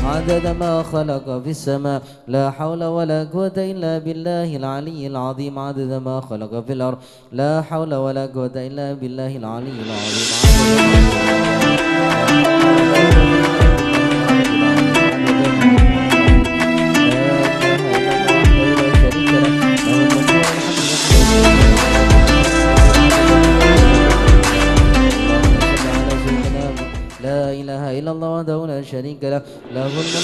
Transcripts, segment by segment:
عدد ما خلق في السماء لا حول ولا قوة إلا بالله العلي العظيم. عدد ما خلق في الأرض لا حول ولا قوة إلا بالله العلي العظيم. لا إله إلا الله وحده لا شريك له له الملك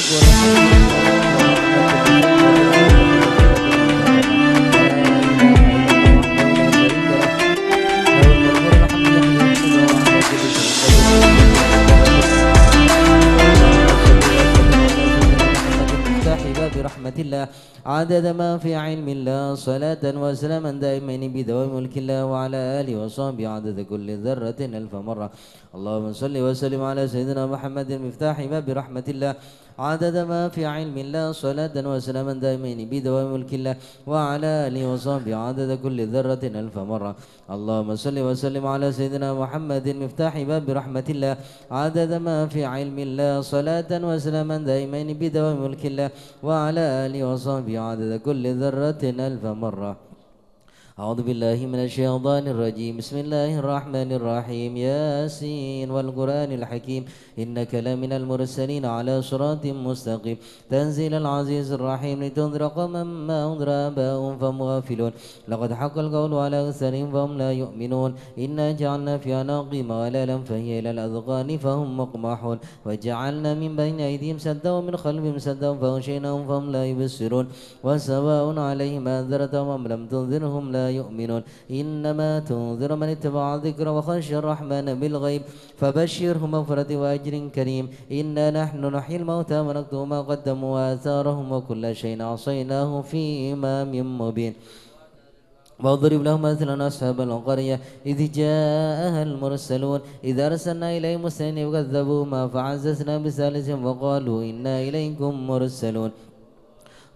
برحمة الله عدد ما في علم الله صلاة وسلاما دائمين بدوام ملك الله وعلى آله وصحبه عدد كل ذرة ألف مرة. اللهم صل وسلم على سيدنا محمد مفتاح باب رحمة الله عدد ما في علم الله صلاة وسلاما دائمين بدوام ملك الله وعلى آله وصحبه عدد كل ذرة ألف مرة. اللهم صل وسلم على سيدنا محمد مفتاح باب رحمة الله عدد ما في علم الله صلاة وسلاما دائمين بدوام ملك الله وعلى آله وصحبه عدد كل ذرة ألف مرة. أعوذ بالله من الشيطان الرجيم. بسم الله الرحمن الرحيم. ياسين والقرآن الحكيم إنك لمن المرسلين على صراط مستقيم تنزيل العزيز الرحيم لتنذر قوما ما أنذر آباؤهم فهم غافلون لقد حق القول على أكثرهم فهم لا يؤمنون إنا جعلنا في أعناقهم أغلالا فهي إلى الأذقان فهم مقمحون وجعلنا من بين أيديهم سدا ومن خلفهم سدا فغشيناهم فهم لا يبصرون وسواء عليهم أنذرتهم أم لم تنذرهم لا يؤمنون إنما تنذر من اتبع الذكر وخشي الرحمن بالغيب فبشره مغفرة وأجر كريم. إنا نحن نحيي الموتى ونكتب ما قدموا وآثارهم وكل شيء أحصيناه في إمام مبين. واضرب لهم مثلا أصحاب القرية إذ جاءها المرسلون إذ أرسلنا إليهم اثنين فكذبوهما فعززنا بثالث وقالوا إنا إليكم مرسلون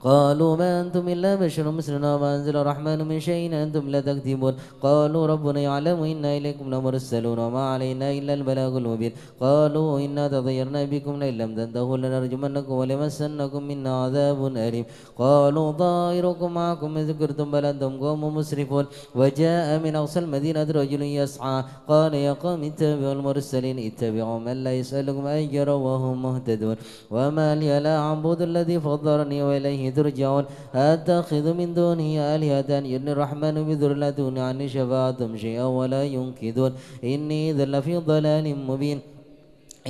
قالوا ما أنتم إلا بشر مثلنا وما أنزل الرحمن من شيء أنتم لا تكذبون قالوا ربنا يعلم إنا إليكم لمرسلون وما علينا إلا البلاغ المبين قالوا إنا تطيرنا بكم لئن لم تنتهوا لنرجمنكم ولمسنكم منا عذاب أليم قالوا طائركم معكم إن ذكرتم بل أنتم قوم مسرفون وجاء من أقصى المدينة رجل يسعى قال يا قوم اتبعوا المرسلين اتبعوا من لا يسألكم أجرا وهم مهتدون وما لي لا أعبد الذي فضلني وإليه ترجعون أتخذ من دونه آلهة يرني الرحمن بذر لا تغني عني شفاعتهم شيئا ولا ينقذون إني إذا لفي ضلال مبين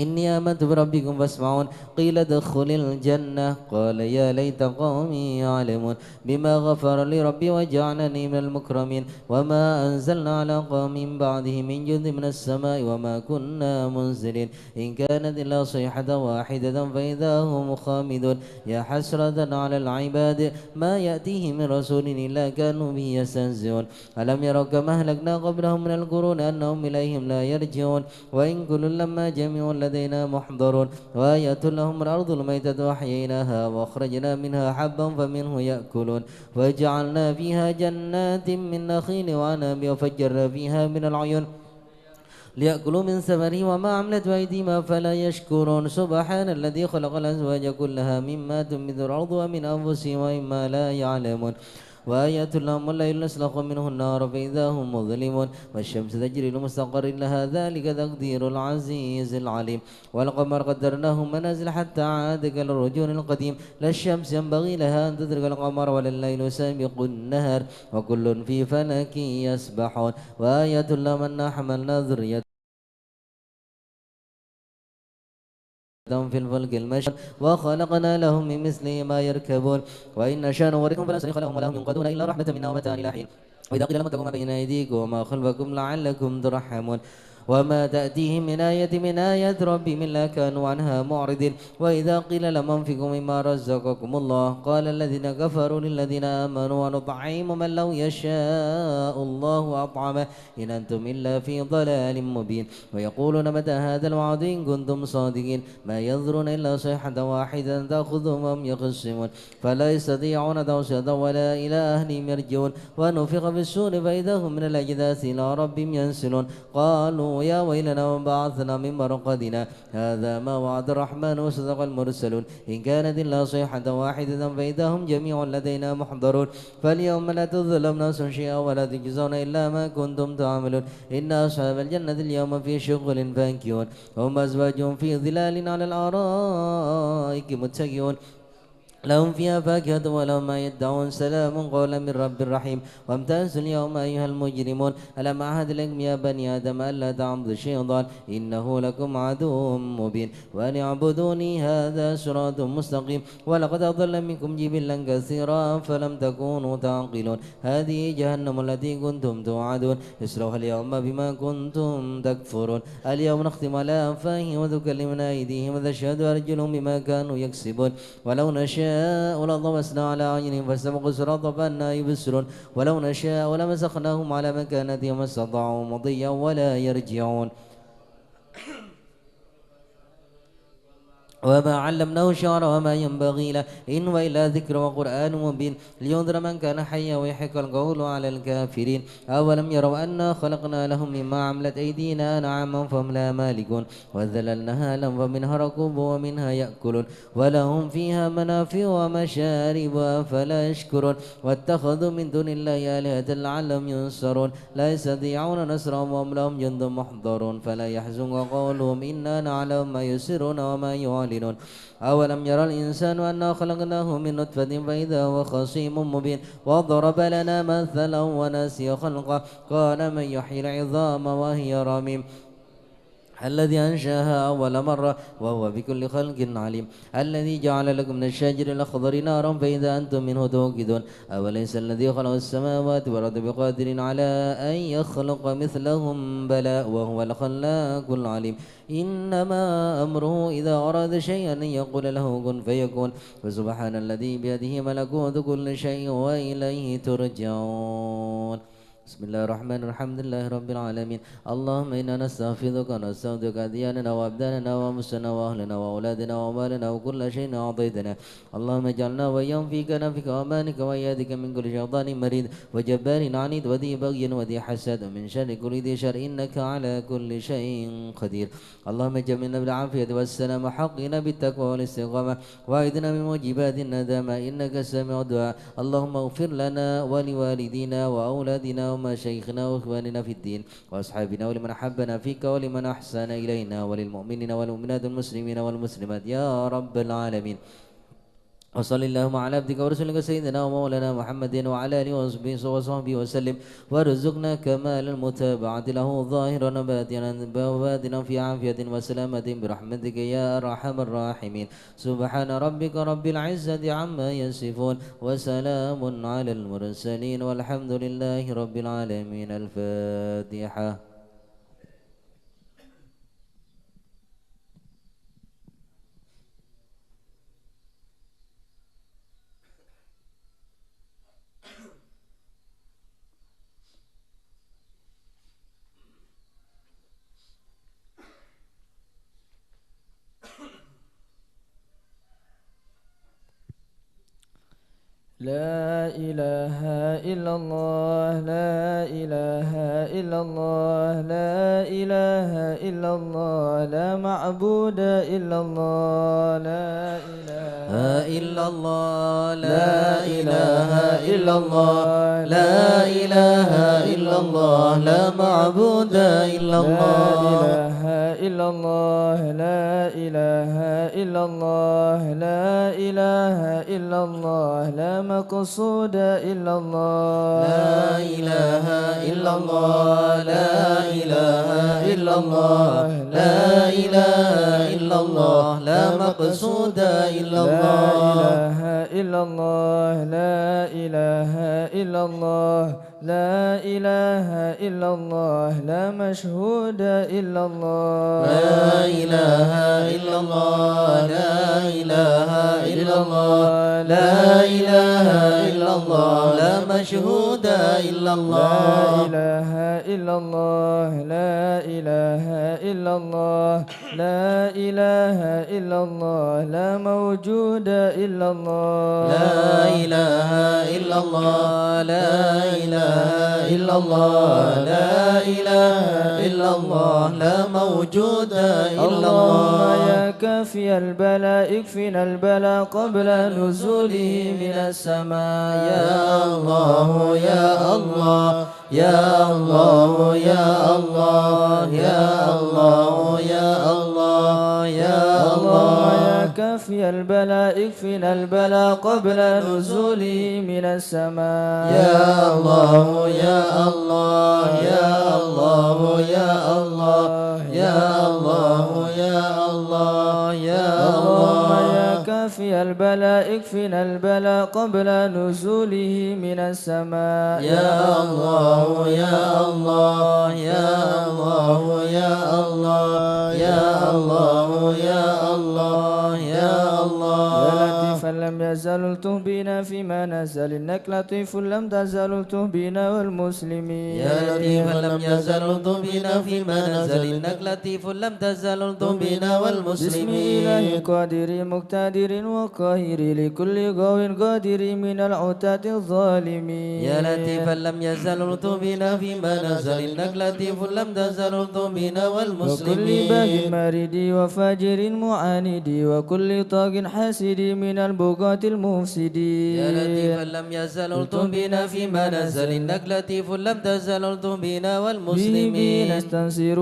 إني آمنت بربكم فاسمعون قيل ادخل الجنة قال يا ليت قومي يعلمون بما غفر لي ربي وجعلني من المكرمين وما أنزلنا على قوم بعده من جند من السماء وما كنا منزلين إن كانت إلا صيحة واحدة فإذا هم خامدون يا حسرة على العباد ما يأتيهم من رسول إلا كانوا به يستهزئون ألم يروا كما أهلكنا قبلهم من القرون أنهم إليهم لا يرجعون وإن كل لما جميع لدينا محضرون وآية لهم الأرض الميتة وأحييناها وأخرجنا منها حبا فمنه يأكلون وجعلنا فيها جنات من نخيل وعنب وفجرنا فيها من العيون ليأكلوا من ثمره وما عملت أيديهم فلا يشكرون سبحان الذي خلق الأزواج كلها مما تنبت الأرض ومن أنفسهم ومما لا يعلمون وآيات لهم الليل نسلخ منه النار فإذا هم مظلمون والشمس تجري لمستقر لها ذلك تقدير العزيز العليم والقمر قدرناه منازل حتى عاد كالرجل القديم لا الشمس ينبغي لها أن تدرك القمر ولا الليل سابق النهار وكل في فلك يسبحون وآيات لهم أنا حملنا ذرية في الفلك المشحون وخلقنا لهم من مثله ما يركبون وإن نشاء نغرقهم فلا صريخ لهم ولا هم ينقذون إلا رحمة منا ومتاعا إلى حين وإذا قيل لهم اتقوا ما بين أيديكم وما خلفكم لعلكم ترحمون وما تأتيهم من آيات ربهم إلا كانوا عنها معرضين وإذا قيل لهم انفقوا مما رزقكم الله قال الذين كفروا للذين آمنوا ونطعم من لو يشاء الله أطعمه إن أنتم إلا في ضلال مبين ويقولون متى هذا الوعد إن كنتم صادقين ما ينظرون إلا صيحة واحدة تأخذهم وهم يخصمون فلا يستطيعون توصية ولا إلى أهلهم يرجعون ونفخ في السور فإذا هم من الأجداث إلى ربهم ينسلون قالوا قالوا يا ويلنا وبعثنا من مرقدنا هذا ما وعد الرحمن وصدق المرسلون إن كانت إلا صيحة واحدة فإذا هم جميع لدينا محضرون فاليوم لا تظلم نفس شيئا ولا تجزون إلا ما كنتم تعملون إن أصحاب الجنة اليوم في شغل فاكهون هم أزواجهم في ظلال على الأرائك متكئون لهم فيها فاكهة ولهم ما يدعون سلام قولا من رب رحيم وامتازوا اليوم أيها المجرمون ألم أعهد لكم يا بني آدم ألا تعبدوا الشيطان إنه لكم عدو مبين وأن اعبدوني هذا صراط مستقيم ولقد أضل منكم جبلا كثيرا فلم تكونوا تعقلون هذه جهنم التي كنتم توعدون اصلوها اليوم بما كنتم تكفرون اليوم نختم على أفواههم وتكلمنا أيديهم وتشهد أرجلهم بما كانوا يكسبون ولو نشاء لطمسنا على أعينهم فاستبقوا الصراط فأنى يبصرون ولو نشاء لمسخناهم على مكانتهم ما استطاعوا مضيا ولا يرجعون وما علمناه الشعر وما ينبغي له إن وإلا ذكر وقرآن مبين لينذر من كان حيا ويحق القول على الكافرين أولم يروا أنا خلقنا لهم مما عملت أيدينا أنعاما فهم لا مالكون وذللناها لهم فمنها ركوبوا ومنها يأكلون ولهم فيها منافع ومشارب أفلا يشكرون واتخذوا من دون الله آلهة لعلهم ينصرون لا يستطيعون نصرهم وهم لهم جند محضرون فلا يحزنك قولهم إنا نعلم ما يسرون وما يعلنون أولم يرى الإنسان أنا خلقناه من نطفة فإذا هو خصيم مبين وضرب لنا مثلا ونسي خلقه قال من يحيي العظام وهي رميم الذي أنشأها أول مرة وهو بكل خلق عليم الذي جعل لكم من الشجر الأخضر نارا فإذا أنتم منه توقدون أوليس الذي خلق السماوات والأرض بقادر على أن يخلق مثلهم بلى وهو الخلاق العليم إنما أمره إذا أراد شيئا أن يقول له كن فيكون فسبحان الذي بيده ملكوت كل شيء وإليه ترجعون بسم الله الرحمن الرحيم الحمد لله رب العالمين اللهم إنا نستغفرك ونستودعك أدياننا وأبداننا وأنفسنا وأهلنا وأولادنا ومالنا وكل شيء أعطيتنا اللهم اجعلنا وإياهم في كنفك وأمانك وإيادك من كل شيطان مريد وجبار عنيد وذي بغي وذي حسد ومن شر كل ذي شر إنك على كل شيء قدير اللهم جملنا بالعافية والسلام حقنا بالتقوى والاستقامة وأعذنا من موجبات الندامة إنك سميع الدعاء اللهم اغفر لنا ولوالدينا وأولادنا ومشايخنا وإخواننا في الدين وأصحابنا ولمن أحبنا فيك ولمن أحسن إلينا وللمؤمنين والمؤمنات والمسلمين والمسلمات يا رب العالمين وصل اللهم على عبدك ورسولك سيدنا ومولانا محمد وعلى آله وصحبه وسلم وارزقنا كمال المتابعة له ظاهرا وباطنا في عافية وسلامة برحمتك يا أرحم الراحمين سبحان ربك رب العزة عما يصفون وسلام على المرسلين والحمد لله رب العالمين الفاتحة لا إله إلا الله لا إله إلا الله لا إله إلا الله لا معبود إلا الله لا إله إلا الله لا إله إلا الله لا إله إلا الله لا معبود إلا الله لا إله إلا الله لا إله إلا الله لا إله إلا الله لا مقصود إلا الله لا إله إلا الله لا إله إلا الله لا إله إلا الله لا مقصود إلا الله لا إله إلا الله لا إله إلا الله لا إله إلا الله لا مشهود إلا الله لا إله إلا الله لا إله إلا الله لا إله إلا الله لا مشهود مشهود إلا لا الله إله إلا الله لا إله إلا الله لا إله إلا الله لا موجود إلا الله لا إله إلا الله لا إله إلا الله لا إله إلا الله لا موجود إلا اللهم الله يا كافي البلاء اكفنا البلاء قبل نزوله من السماء يا الله يا الله يا الله يا الله يا الله يا الله يا اللهم الله يا كافي البلاء اكفنا البلاء قبل نزوله من السماء يا الله يا الله يا الله يا الله يا الله يا الله يا اللهم الله يا كافي البلاء اكفنا البلاء قبل نزوله من السماء يا الله يا الله يا الله يا الله يا الله يا الله يا الله يا لطيفا لم يزل الطه بنا فيما نزل إنك لطيف لم تزل الطه بنا والمسلمين يا لطيفا لم يزل بنا فيما نزل إنك لطيف لم تزل بنا بسم والمسلمين إله قادر مقتدر وقاهر لكل غو قادر من العتاة الظالمين يا لطيفا لم يزل بنا فيما نزل إنك لطيف لم تزل بنا وكل باغ والمسلمين مريد وفاجر معاند وكل طاغ حاسد من البغاة المفسدين يا لطيفا لم يزل بنا فيما نزل إنك لطيف لم تزل بنا به والمسلمين نستنصر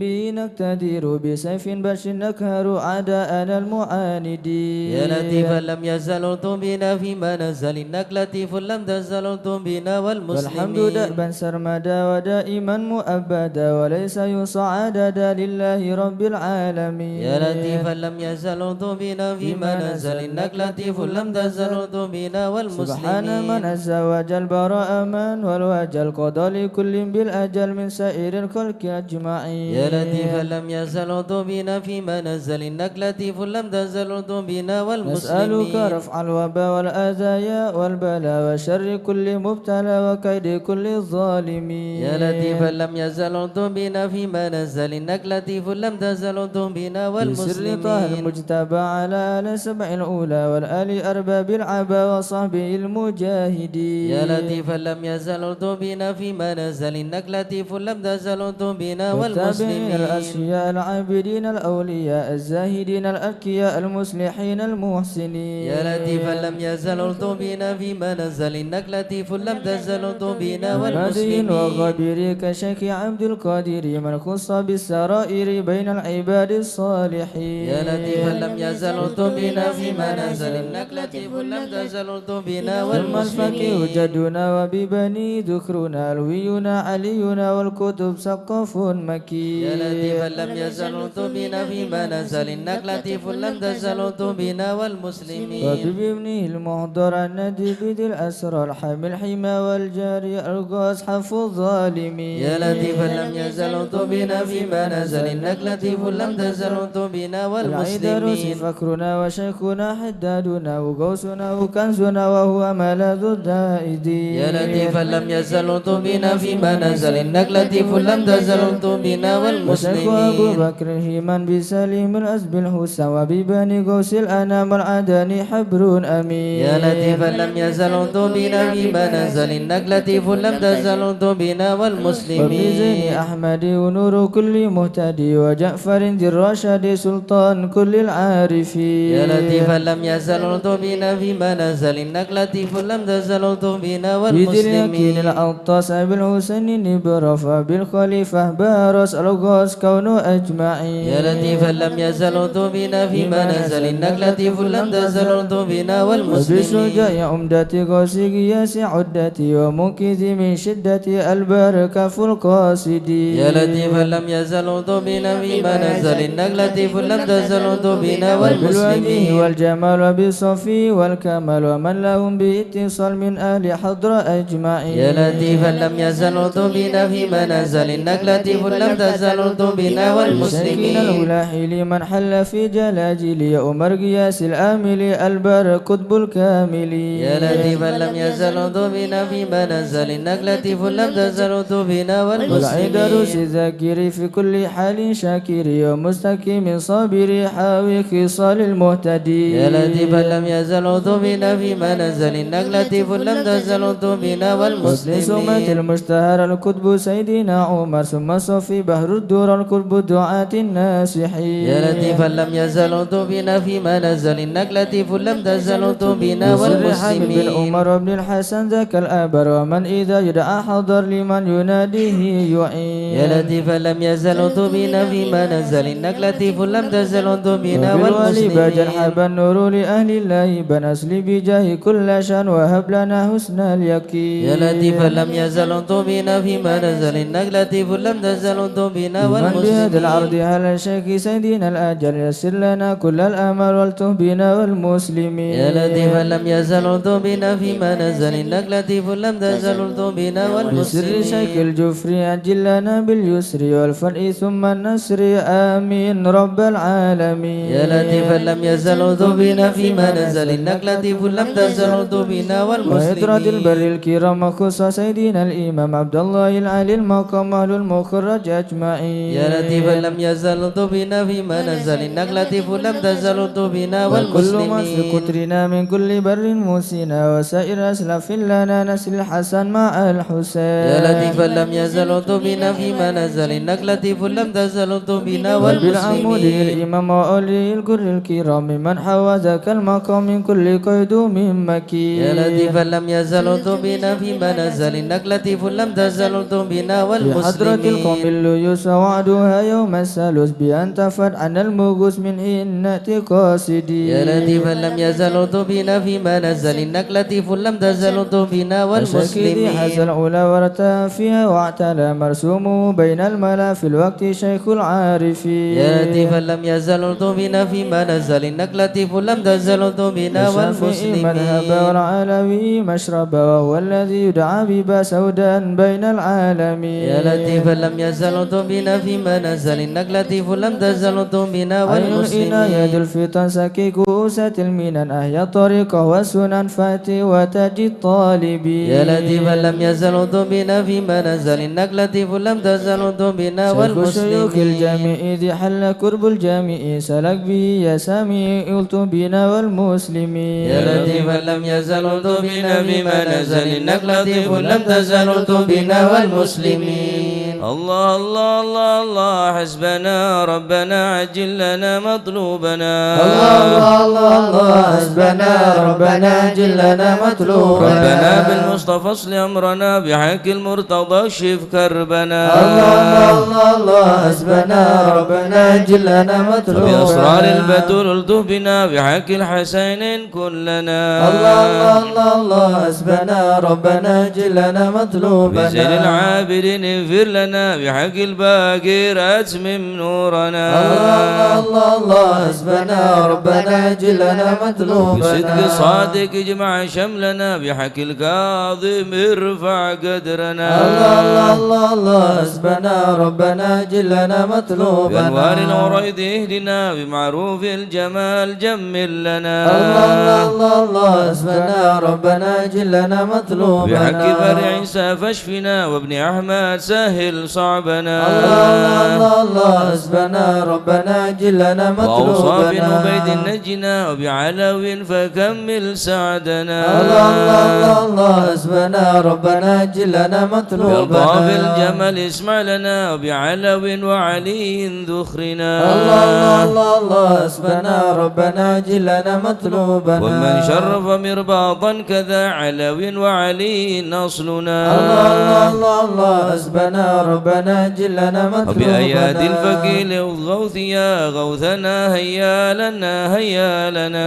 به نقتدر بسيف بش نكهر أعداءنا المعاندين يا لطيفا لم يزل بنا فيما نزل إنك لطيف لم تزل بنا والحمد والمسلمين دأبا سرمدا ودائما مؤبدا وليس يصعد لله رب العالمين يا لطيفا لم يزل بنا فيما نزل إنك لطيف لم تزل بنا سبحان من والمسلمين عز وجل براء من والوجل قضى لكل بالأجل من سائر الخلق أجمعين يا لطيفا لم يزل بنا فيما نزل إنك لطيف لم تزل بنا نسألك والمسلمين رفع الوباء والأذايا والبلاء وشر كل مبتلى وكيد كل الظالمين يا لطيفا لم يزل بنا فيما نزل إنك لطيف لم تزل بنا بسر طه والمسلمين المجتبى على آل سبع الأولى والآل أرباب العبا وصحبه المجاهدين يا لطيفا لم يزل بنا فيما نزل إنك لطيف لم تزل بنا والتابعين والمسلمين الأشقياء العابدين الأولياء الزاهدين الأتقياء المصلحين المحسنين يا لطيفا لم يزل بنا فيما نزل إنك لطيف لم تزل بنا مدين والمسلمين وغبير كشيخ عبد القادر من خص بالسرائر بين العباد الصالحين يا لطيفا لم يزل بنا فيما نزل إنك لطيف لم تزل بنا ثم الفقيه والمسلمين جدنا وببني ذكرنا الوينا علينا والكتب سقف مكي يا لطيفا لم يزل بنا فيما نزل إنك لطيف لم تزل بنا والمسلمين وبابنه المهدر الندي ذي الأسرار حامل الحمى والجاري الغاز حف الظالمين يا لطيفا لم يزل بنا فيما نزل إنك لطيف لم تزل بنا العيدروس والمسلمين فكرنا وشيخنا حدادنا وغوثنا وكنزنا وهو ملاذ الدائدين يا لطيفا لم يزل بنا فيما نزل إنك لطيف لم تزل بنا وشيخ أبو والمسلمين بكر هيمان بسليم الأسب الحسن وببني غوث الأنام العدني حبر أمين يا لطيفا لم يزل بنا فيما نزل إنك لطيف لم تزل بنا وبزين والمسلمين أحمد ونور كل مهتدي وجعفر ذي الرشد سلطان كل العارفين يا لطيفا لم يزل بنا فيما نزل إنك لطيف لم تزل بنا بذي اليقين والمسلمين الأطاس بالحسن نبرفا بالخليفة بارس الغاز كون أجمعين يا لطيفا لم يزل بنا فيما نزل إنك لطيف لم تزل بنا والمسلمين وبشجاع عمدة غوث غياس عدتي ومنقذ من شدة البركة القاصدي يا لطيفا لم يزل بنا فيما نزل إنك لطيف لم تزل بنا والمسلمين والمسلمين والجمال بالصفي والكمال ومن لهم باتصال من أهل حضر أجمعين يا لطيفا لم يزل بنا في منازل إنك لطيف لم تزل بنا والمسلمين الولاحي لمن حل في جلاجل يا أمر قياس الآمل البر قطب الكامل يا لطيفا لم يزل بنا في منازل إنك لطيف لم تزل بنا والمسلمين دروس ذاكري في كل حال شاكري ومستقيم صابري حاوي خصال المهتدي يا لطيفا لم يزل بنا في منازل إنك لطيف لم تزل بنا والمسلمين سمة المشتهر الكتب سيدنا عمر ثم صفي بحر الدور القرب دعاة الناصحين يا لطيفا لم يزل بنا في منازل إنك لطيف لم تزل بنا والمسلمين بن عمر بن الحسن ذاك الأبر ومن إذا يدعى حضر لمن يناديه يعين يا لطيفا لم يزل بنا في منازل إنك لطيف لم تزل بنا والمسلمين حب النور لأهل الله بنسل بجاه كل شان وهب لنا حسن اليقين يا لطيفا لم يزل بنا في منازل إنك لطيف لم تزل بنا والمسلمين بهذا العرض على الشيخ سيدنا الأجل يسر لنا كل الأمل والته بنا والمسلمين يا لطيفا لم يزل بنا في منازل إنك لطيف لم تزل بنا والمسلمين بسر شيخ الجفري أجل لنا باليسر والفرح ثم النصر آمين رب العالمين يا لطيفا لم يزل بنا في منازل إنك لطيف لم تزل بنا والمسلمين وإطراد البر الكرام خصوصا سيدنا الإمام عبد الله العلي المقام أهل المخرج أجمعين يا لطيفا لم يزل بنا في منازل إنك لطيف لم تزل بنا والمسلمين كل ما في قطرنا من كل بر موسنا وسائر أسلف لنا نسل الحسن مع الحسين يا لطيفا لم يزل بنا في منازل إنك لطيف لم تزل بنا بالعمود والمسلمين الإمام وأولي الكر الكرام من حوى ذاك المقام من كل قيد من مكي يا لطيفا لم يزل بنا في منازل إنك لطيف لم تزل بنا بحضرة القوم والمسلمين الليوس وعدها يوم الثالوث بأن تفد عن الموجوس من إنة قاصدي يا لطيفا لم يزل بنا في منازل إنك لطيف لم تزل بنا والمسلمين حسن الأولى ورتا فيها واعتلى مرسومه بين الملا في الوقت شيخ العارفين يا لطيفا لم يزل بنا في منازل إنك لطيف لم تزل بنا والمسلمين مذهب والعلوي مشرب وهو الذي يدعى ببا سودا بين العالمين يا لطيفا لم يزل بنا في منازل إنك لطيف لم تزل بنا والمسلمين يد الفتن سكي كوسة المنن أهيا طريقه وسنن فاتي وتجي الطالبين يا لطيفا لم يزل بنا في منازل إنك لطيف لم تزل بنا والشيوخ والمسلمين الجميع ذي حل كرب الجميع سلك به يا سامي قلت بنا والمسلمين يا لطيفا لم يزل بنا في منازل إنك لطيف لم تزل بنا والمسلمين الله الله الله الله حسبنا ربنا عجل لنا مطلوبنا الله الله الله الله حسبنا ربنا عجل لنا مطلوبنا ربنا بالمصطفى اصل أمرنا بحق المرتضى اكشف كربنا الله الله الله الله حسبنا ربنا عجل لنا مطلوبنا بأسرار البتول التف بنا بحق الحسين كلنا الله الله الله الله حسبنا ربنا عجل لنا مطلوبنا بزين العابدين اغفر لنا بحق الباقر أتمم نورنا الله الله الله الله حسبنا ربنا عجل لنا مطلوبنا بصدق صادق اجمع شملنا بحق الكاظم ارفع قدرنا الله الله الله الله حسبنا ربنا عجل لنا مطلوبنا بأنوار الوريد اهدنا بمعروف الجمال جمل لنا الله الله الله الله حسبنا ربنا عجل لنا مطلوبنا بحق بر عيسى فاشفنا وابن أحمد سهل صعبنا الله الله الله الله حسبنا ربنا عجل لنا وأوصاف مطلوبنا عبيد نجنا وبعلو فكمل سعدنا الله الله الله الله حسبنا ربنا عجل لنا مطلوبنا يرضى بالجمل اسمع لنا وبعلو وعلي ذخرنا الله الله الله الله حسبنا ربنا عجل لنا مطلوبنا ومن شرف مرباطا كذا علو وعلي نصلنا الله الله الله الله حسبنا ربنا جلنا مطلوبنا وبآيات الفقير الغوث يا غوثنا هيا لنا هيا لنا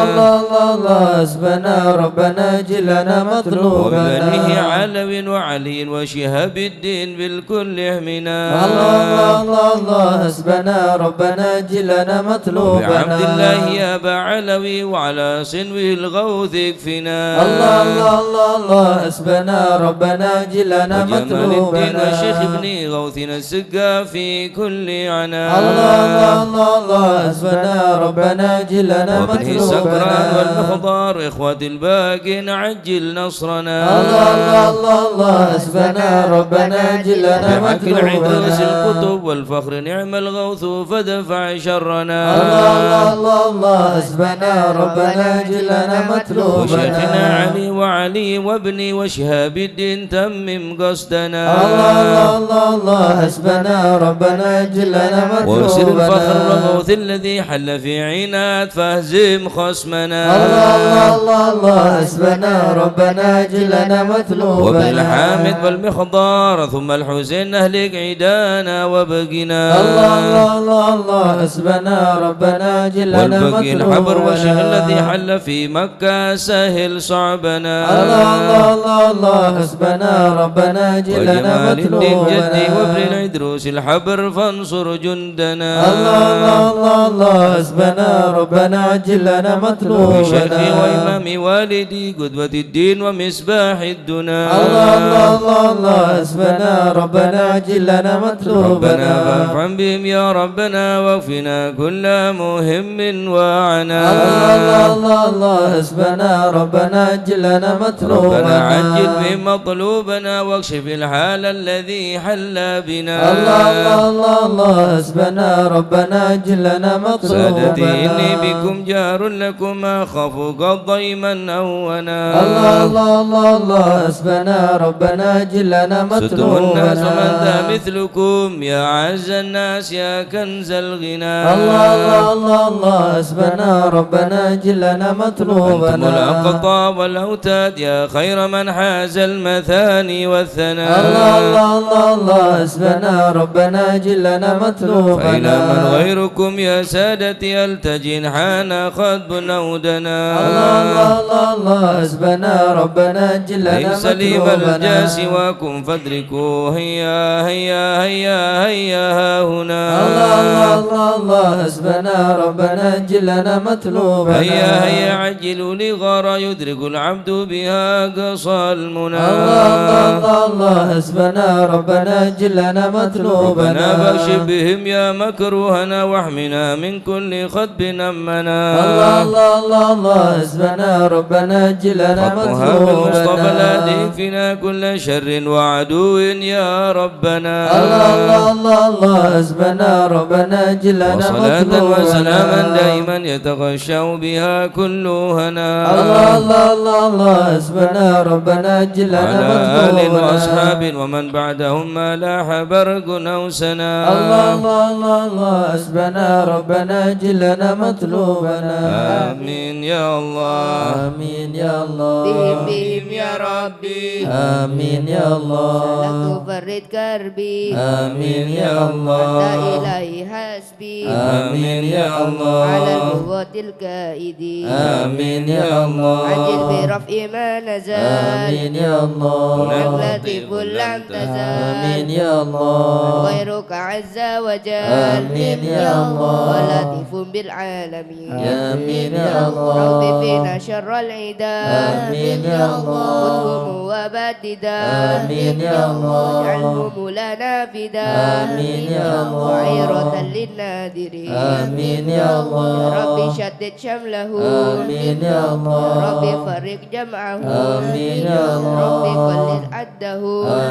الله الله الله حسبنا ربنا جلنا مطلوبنا وببنيه علوي وعلي وشهاب الدين بالكل احمنا الله الله الله حسبنا ربنا جلنا مطلوبنا وبعبد الله يا أبا علوي وعلى صنوه الغوث اكفنا الله الله الله الله حسبنا ربنا جلنا وجمال الدين مطلوبنا وشيخ ابن غوثنا السقا في كل عنا الله الله الله الله حسبنا ربنا جلنا وابنه السكران مطلوبنا والمخضار إخوة الباقين عجل نصرنا الله الله الله الله حسبنا ربنا جلنا بحق العدوس مطلوبنا الكتب والفخر نعم الغوث فدفع شرنا الله الله الله الله حسبنا ربنا جلنا مطلوبنا وشيخنا علي وعلي وابني وشهاب الدين تمم قصدنا الله الله الله الله حسبنا ربنا جلنا وسر الفخر مطلوبنا والغوث الذي حل في عناد فاهزم خصمنا الله الله الله الله حسبنا ربنا جلنا مطلوبنا وبالحامد والمخضار ثم الحسين أهلك عيدانا وبقنا الله الله الله الله حسبنا ربنا جلنا والبقي الحبر والشيخ الذي مطلوبنا حل في مكة سهل صعبنا الله الله الله الله حسبنا ربنا جلنا وجمال الدين جدي وابن مطلوبنا العدروس الحبر فانصر جندنا الله الله الله الله حسبنا ربنا جلنا وشيخي مطلوبنا وإمامي والدي قدوة الدين ومصباح الدنا الله الله الله الله حسبنا ربنا جلنا ربنا مطلوبنا فاعف بهم يا ربنا واكفنا كل مهم وعنا الله الله الله الله حسبنا ربنا جلنا مطلوبنا ربنا عجل بهم مطلوبنا واكشف الحال الذي حل بنا الله الله الله الله حسبنا ربنا جلنا سادتي إني مطلوبنا بكم جار لكم أخاف قد ضيما أونا الله الله الله الله حسبنا ربنا جلنا ستم الناس ومن ذا مطلوبنا مثلكم يا عز الناس يا كنز الغنى الله الله الله الله حسبنا ربنا جلنا أنتم مطلوبنا الأقطاب والأوتاد يا خير من حاز المثاني والثناء الله الله الله الله حسبنا ربنا جلنا مطلوبنا فإلى من غيركم يا سادتي التجن حان خطب نودنا الله الله الله الله حسبنا ربنا جلنا ليس لي بل مطلوبنا جاء سواكم فادركوا هيا هيا هيا هيا ها هنا الله الله الله الله حسبنا ربنا جلنا مطلوبنا هيا هيا عجلوا لغارة يدرك العبد بها قصى المنى الله الله الله الله حسبنا ربنا جلنا مطلوبنا ربنا بشر بهم يا مكروهنا واحمنا من كل خطب أمنا الله الله الله الله حسبنا ربنا جلنا خطها بالمصطفى مطلوبنا لا تكفنا كل شر وعدو يا ربنا الله الله الله الله حسبنا ربنا جلنا وصلاة مطلوبنا وسلاما دائما يتغشى بها كل هنا الله الله الله الله حسبنا ربنا جلنا على آل مطلوبنا وأصحاب ومن بعدهم ما لاح برق أو سنا الله الله الله الله حسبنا ربنا جلنا مطلوبنا آمين يا الله آمين يا الله بهم يا ربي آمين يا لا الله تفرد كربي آمين يا أنت الله إلهي حسبي آمين يا على الله القوات الكائدين آمين يا الله عجل برفع ما نزل آمين يا الله إنك لطيف لم آمين تزل يا الله غيرك عز وجل آمين يا الله ولطيف بالعالمين آمين يا الله رب فينا شر العدا آمين يا الله خذهم وبددا آمين يا الله واجعلهم لنا فدا آمين يا الله وعيرة للنادرين آمين يا الله يا رب شدد شمله آمين يا يا الله رب فرق جمعه آمين يا يا الله رب قلل عده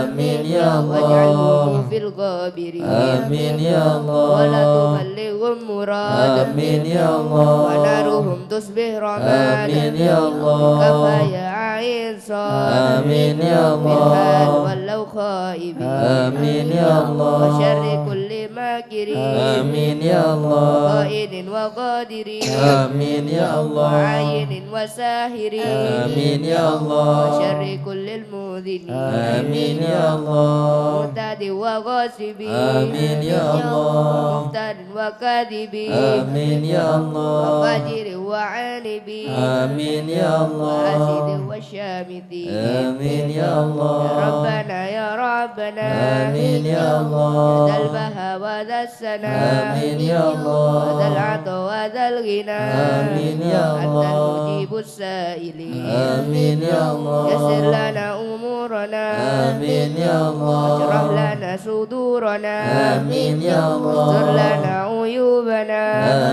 آمين يا واجعله الله في الغابرين آمين يا ولا الله تبلغهم مراد آمين يا الله ونارهم تصبح رماد آمين يا الله كفى يا عين صاد آمين يا بالحال الله ولو خائبين آمين يا الله وشر كل ما ماكرين آمين يا الله قائد وقادرين آمين يا الله وعين وساهرين آمين يا الله وشر كل المؤذنين آمين يا الله معتد وغاصبين آمين يا الله مفتر وكاذبين آمين يا الله وفاجر وعانبين آمين يا الله وحاسد وشامتين آمين يا الله ربنا يا ربنا آمين يا الله ذا البهاء وذا السنا آمين يا الله وذا العطا وذا الغنى آمين يا أنت الله المجيب السائلين آمين يا الله يسر لنا أمورنا آمين يا الله اشرح لنا صدورنا آمين يا الله استر لنا عيوبنا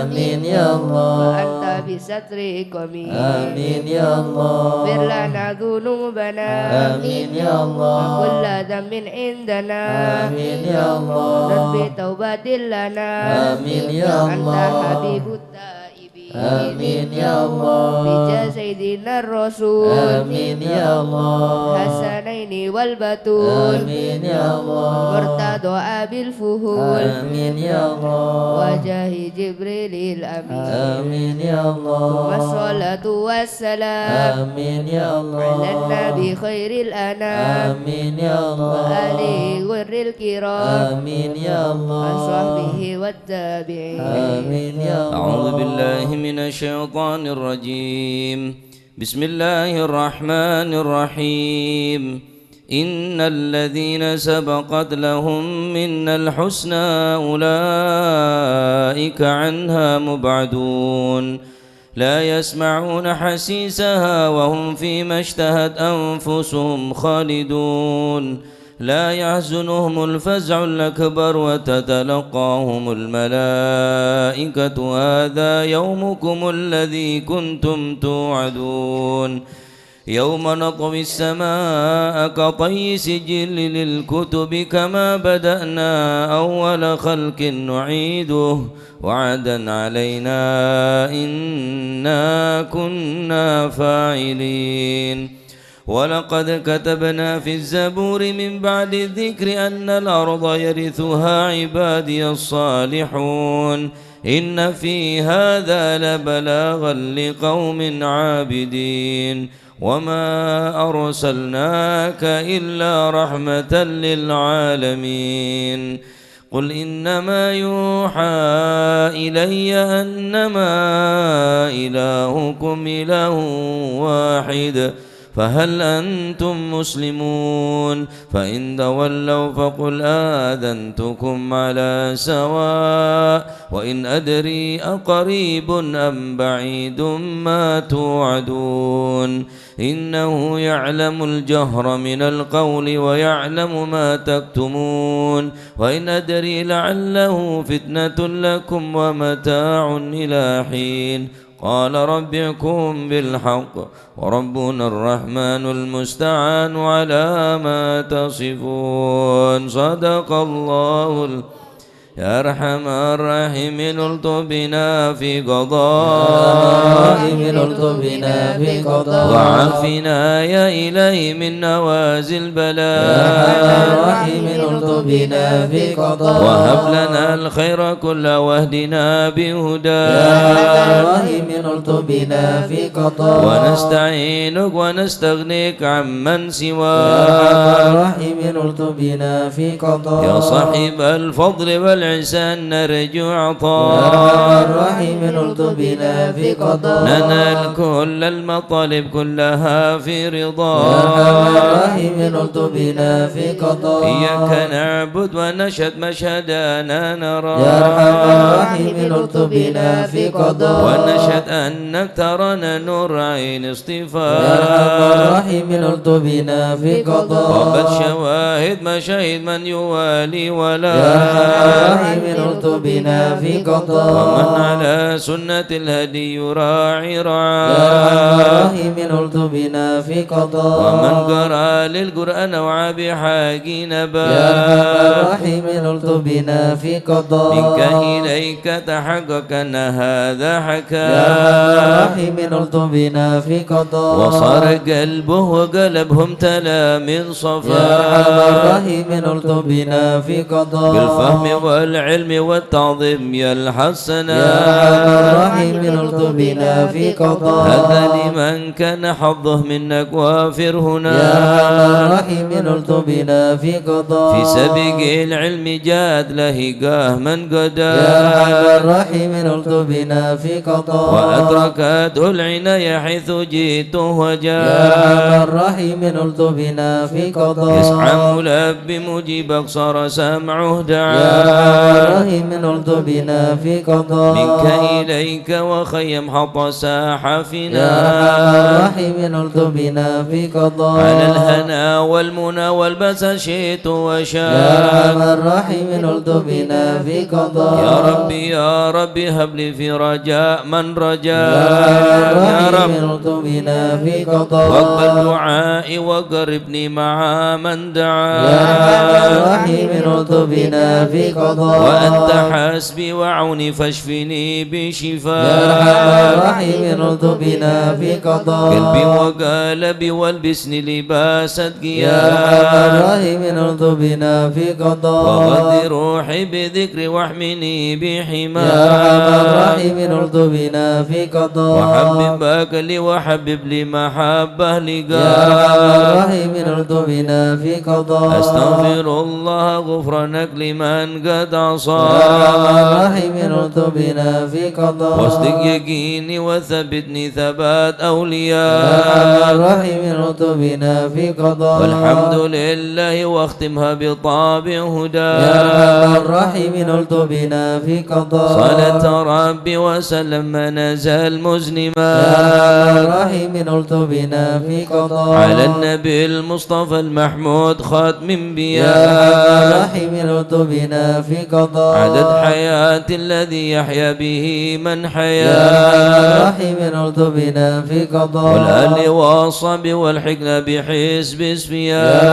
آمين يا الله وأنت بسترك أمين آمين يا الله اغفر لنا ذنوبنا آمين يا الله وكل ذنب عندنا آمين يا الله ذنب توبة لنا آمين يا أنت الله حبيب التائبين آمين يا الله بجاه سيدنا الرسول آمين يا الله حسنين والبتول آمين يا الله مرتضى أبي الفهول آمين يا الله وجاه جبريل الأمين آمين يا الله والصلاة والسلام آمين يا الله على النبي خير الأنام آمين يا الله وآله غر الكرام آمين يا الله وصحبه والتابعين آمين يا الله أعوذ بالله من الشيطان الرجيم بسم الله الرحمن الرحيم إن الذين سبقت لهم منا الحسنى أولئك عنها مبعدون لا يسمعون حسيسها وهم فيما اشتهت أنفسهم خالدون لا يحزنهم الفزع الأكبر وتتلقاهم الملائكة هذا يومكم الذي كنتم توعدون يوم نطوي السماء كطي سجل للكتب كما بدأنا أول خلق نعيده وعدا علينا إنا كنا فاعلين ولقد كتبنا في الزبور من بعد الذكر أن الأرض يرثها عبادي الصالحون إن في هذا لبلاغا لقوم عابدين وما أرسلناك إلا رحمة للعالمين قل إنما يوحى إلي أنما إلهكم إله واحد فهل أنتم مسلمون فإن تولوا فقل آذنتكم على سواء وإن أدري أقريب أم بعيد ما توعدون إنه يعلم الجهر من القول ويعلم ما تكتمون وإن أدري لعله فتنة لكم ومتاع إلى حين قال رب احكم بالحق وربنا الرحمن المستعان على ما تصفون صدق الله يا أرحم الراحمين الطف بنا في قضاء وعافنا يا إلهي من نوازل البلاء وهب لنا الخير كله واهدنا بهداه ونستعينك ونستغنيك عمن سواك يا صاحب الفضل والإحسان نرجو عطاء ننال كل المطالب كلها في رضاك إياك نعبد ونشهد مشهدنا نرى ونشهد أنك ترانا نور عين اصطفاء وقد شواهد مشاهد من يوالي ولا ومن على سنة الهدي يراعي الدعاء الرحيم نلت بنا في قضاء ومن قرأ للقرآن وعى بحاج يا نبا الرحيم نلت بنا في قضاء منك إليك تحقق أن هذا حكى يا الرحيم نلت بنا في قضاء وصار قلبه وقلبهم تلا من صفا يا الرحيم نلت بنا في قضاء بالفهم والعلم والتعظيم يا الحسنا يا الرحيم نلت بنا في قضاء هذا لمن كان حظه منك وافر هنا يا الرحيم نلت بنا في قضاء في سبق العلم جاد لهقاه من قدا يا الرحيم نلت بنا في قضاء وأدركته العناية حيث جئت يا وجاء الرحيم نلت بنا في قضاء يسعى ملب مجيبك صار سمعه يا دعاء الرحيم نلت بنا في قضاء منك إليك وخيم حط ساح فينا يا الرحيم نلت بنا في قضاء على الهنا والمنى والبس شئت يا وشاء الرحيم نلت بنا في قضاء يا ربي هب لي في رجاء من رجاء يا يا الرحيم رب نلت بنا في قضاء واقبل دعائي وقربني مع من دعا يا الرحيم نلت بنا في قضاء وأنت حسبي وعوني فاشفني يا بشفاء الرحيم نلت بنا في قضاء قلبي وقلبي والبسني لباس يا اتقياء الرحيم نلت بنا في قضاء وغذي روحي بذكري واحمني يا بحماء الرحيم نلت بنا في قضاء وحببك لي وحبب لي محبة يا لقاء الرحيم نلت بنا في قضاء أستغفر الله غفرانك لمن قد يا عصى الرحيم نلت بنا في قضاء واصدق يقيني وثبتني ثبات يا أولياء الرحيم نلت بنا في قضاء والحمد لله واختمها بطاب هدى يا الرحيم نلت بنا في قضاء صلاة ربي وسلم ما نزل يا مزنما الرحيم نلت بنا في قضاء على النبي المصطفى المحمود خاتم يا انبياء الرحيم نلت بنا في قضاء عدد حياة الذي يحيا به من يا حيا الرحيم نلت بنا في قضاء والآل والصحب والحكمة بحسب يا اسفياء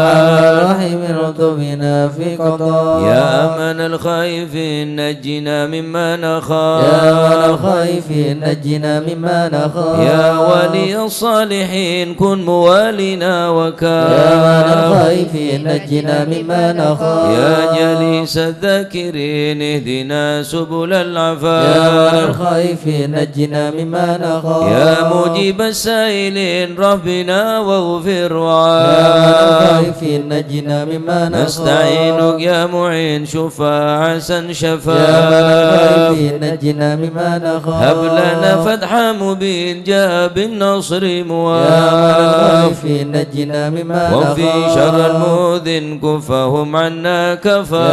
الرحيم نلت بنا في قضاء يا أمن الخائفين نجنا مما يا من نخاف الخائفين نجنا مما نخاف يا ولي الصالحين كن موالنا يا من وكاف الخائفين نجنا مما نخاف يا جليس الذاكرين اهدنا سبل يا من العفاف الخائفين نجنا مما نخاف يا مجيب السائلين ربنا واغفر يا من وعاف الخائفين نجنا مما نخاف نستعينك يا معين شفاعا يا من شفاف الخائفين نجنا مما نخاف هب لنا فتحا مبين جاء بالنصر يا من مواف الخائفين نجنا مما نخاف وفي شر المؤذن كفهم عنا يا من كفا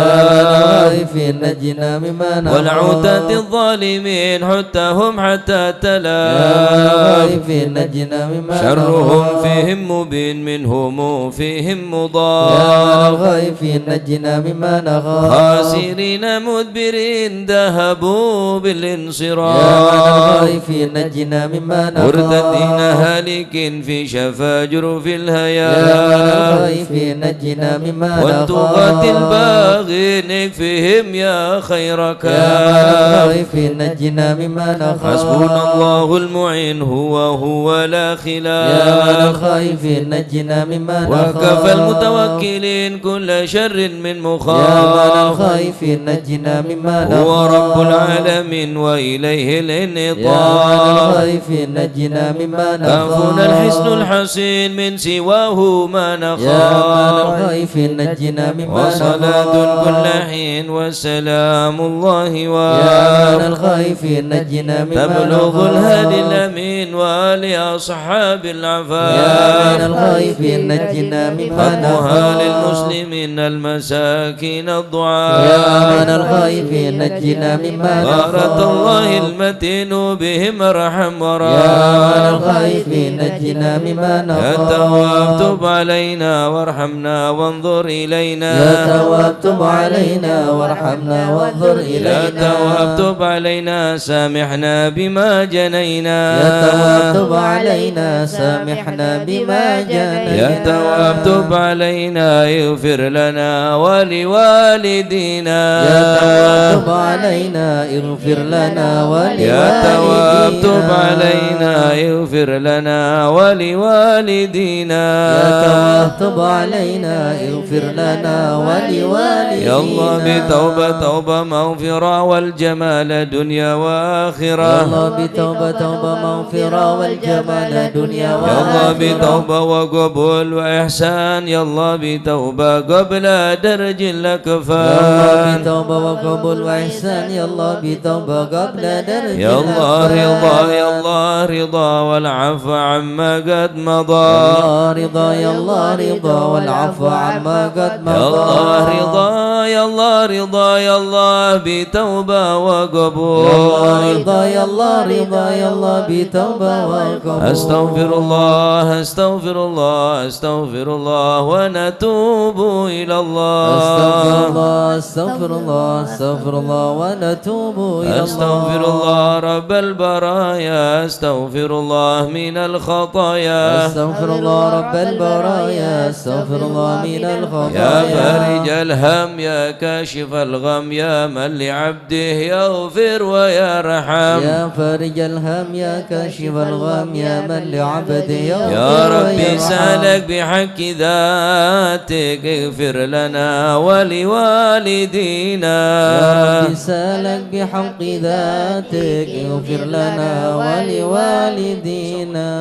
الخائفين نجنا مما نخاف والعتاة الظالمين حتهم حتى يا من تلاف الخائفين نجنا مما شرهم نخاف فيهم مبين منهم فيهم يا من مضاف الخائفين نجنا مما نخاف خاسرين مدبرين ذهبوا يا من بالانصراف الخائفين نجنا مما نخاف مرتدين هالك في شفاجر في يا من الهيام الخائفين نجنا مما والطغاة نخاف الباغين اكفهم يا خير يا من كاف الخائفين نجنا مما نخاف حسبنا الله المعين هو لا يا من خلاف الخائفين نجنا مما نخاف وكفى المتوكلين كل شر من يا من مخاف الخائفين نجنا مما نخاف هو رب العالمين وإليه يا من الانطاف الخائفين نجنا مما نخاف كافنا الحسن الحسين من سواه ما يا من نخاف الخائفين نجنا مما وصلاة كل نخاف حين وسلام الله يا من وآله الخائفين نجنا مما تبلغ الهادي نخاف الأمين ولأصحاب يا من العفاف الخائفين نجنا مما ختمها نخاف للمسلمين المساكين يا الضعاف من الخائفين نجنا مما بارة نخاف الله المتين بهم ارحم يا من وراف الخائفين نجنا مما يا نخاف تواب تب علينا وارحمنا وانظر إلينا يا تواب تب علينا وارحمنا وانظر إلينا يا تواب تب علينا سامحنا بما جنينا يا تواب تب علينا سامحنا بما جنينا يا تواب تب علينا اغفر لنا ولوالدينا يا تواب تب علينا اغفر لنا ولوالدينا يا تواب تب علينا اغفر لنا ولوالدينا يا تواب تب علينا اغفر لنا ولوالدينا يا الله بتوبة مغفرة والجمال دنيا وآخرة يا الله بتوبة مغفرة والجمال دنيا يا وآخرة الله بتوبة وقبول وإحسان يا الله بتوبة قبل درج يا الله الأكفان بتوبة وقبول وإحسان يا الله بتوبة قبل درج يا الله رضا يا الله رضا والعفو عما قد مضى يا رضا يا الله رضا والعفو عما قد مضى يا الله رضا يا الله رضا يا الله بتوبة وقبول يا الله رضا يا الله رضا يا الله بتوبة وقبول أستغفر الله أستغفر الله أستغفر الله ونتوب إلى الله أستغفر الله أستغفر الله أستغفر الله ونتوب إلى الله أستغفر الله رب البرايا أستغفر الله من الخطايا أستغفر الله رب البرايا أستغفر الله من يا الخطايا فارج الهم يا كاشف الغم يا من لعبده يغفر ويرحم يا فارج الهم يا كاشف الغم يا من لعبده يغفر يا ربي ويرحم. سألك بحق ذاتك اغفر لنا ولوالدينا يا ربي سالك بحق ذاتك اغفر لنا ولوالدينا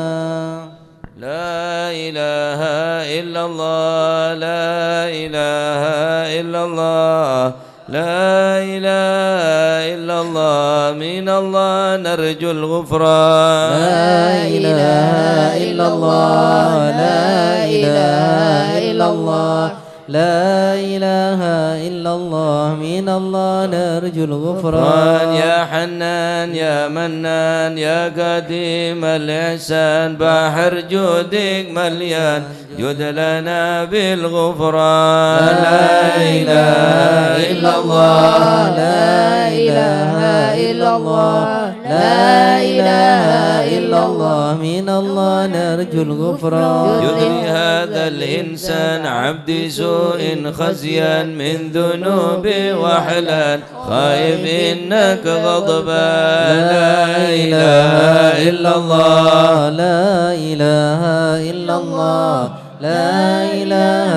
لا إله إلا الله لا إله إلا الله لا إله إلا الله من الله نرجو الغفران لا إله إلا الله لا إله إلا الله لا إله إلا الله من الله نرجو الغفران يا حنان يا منان يا قديم الإحسان بحر جودك مليان جد لنا بالغفران لا إله إلا الله لا إله إلا الله لا إله إلا الله من الله نرجو الغفران يدري هذا الإنسان عبد سوء خزيا من ذنوب وحلال خائف إنك غضبان لا إله إلا الله لا إله إلا الله لا إله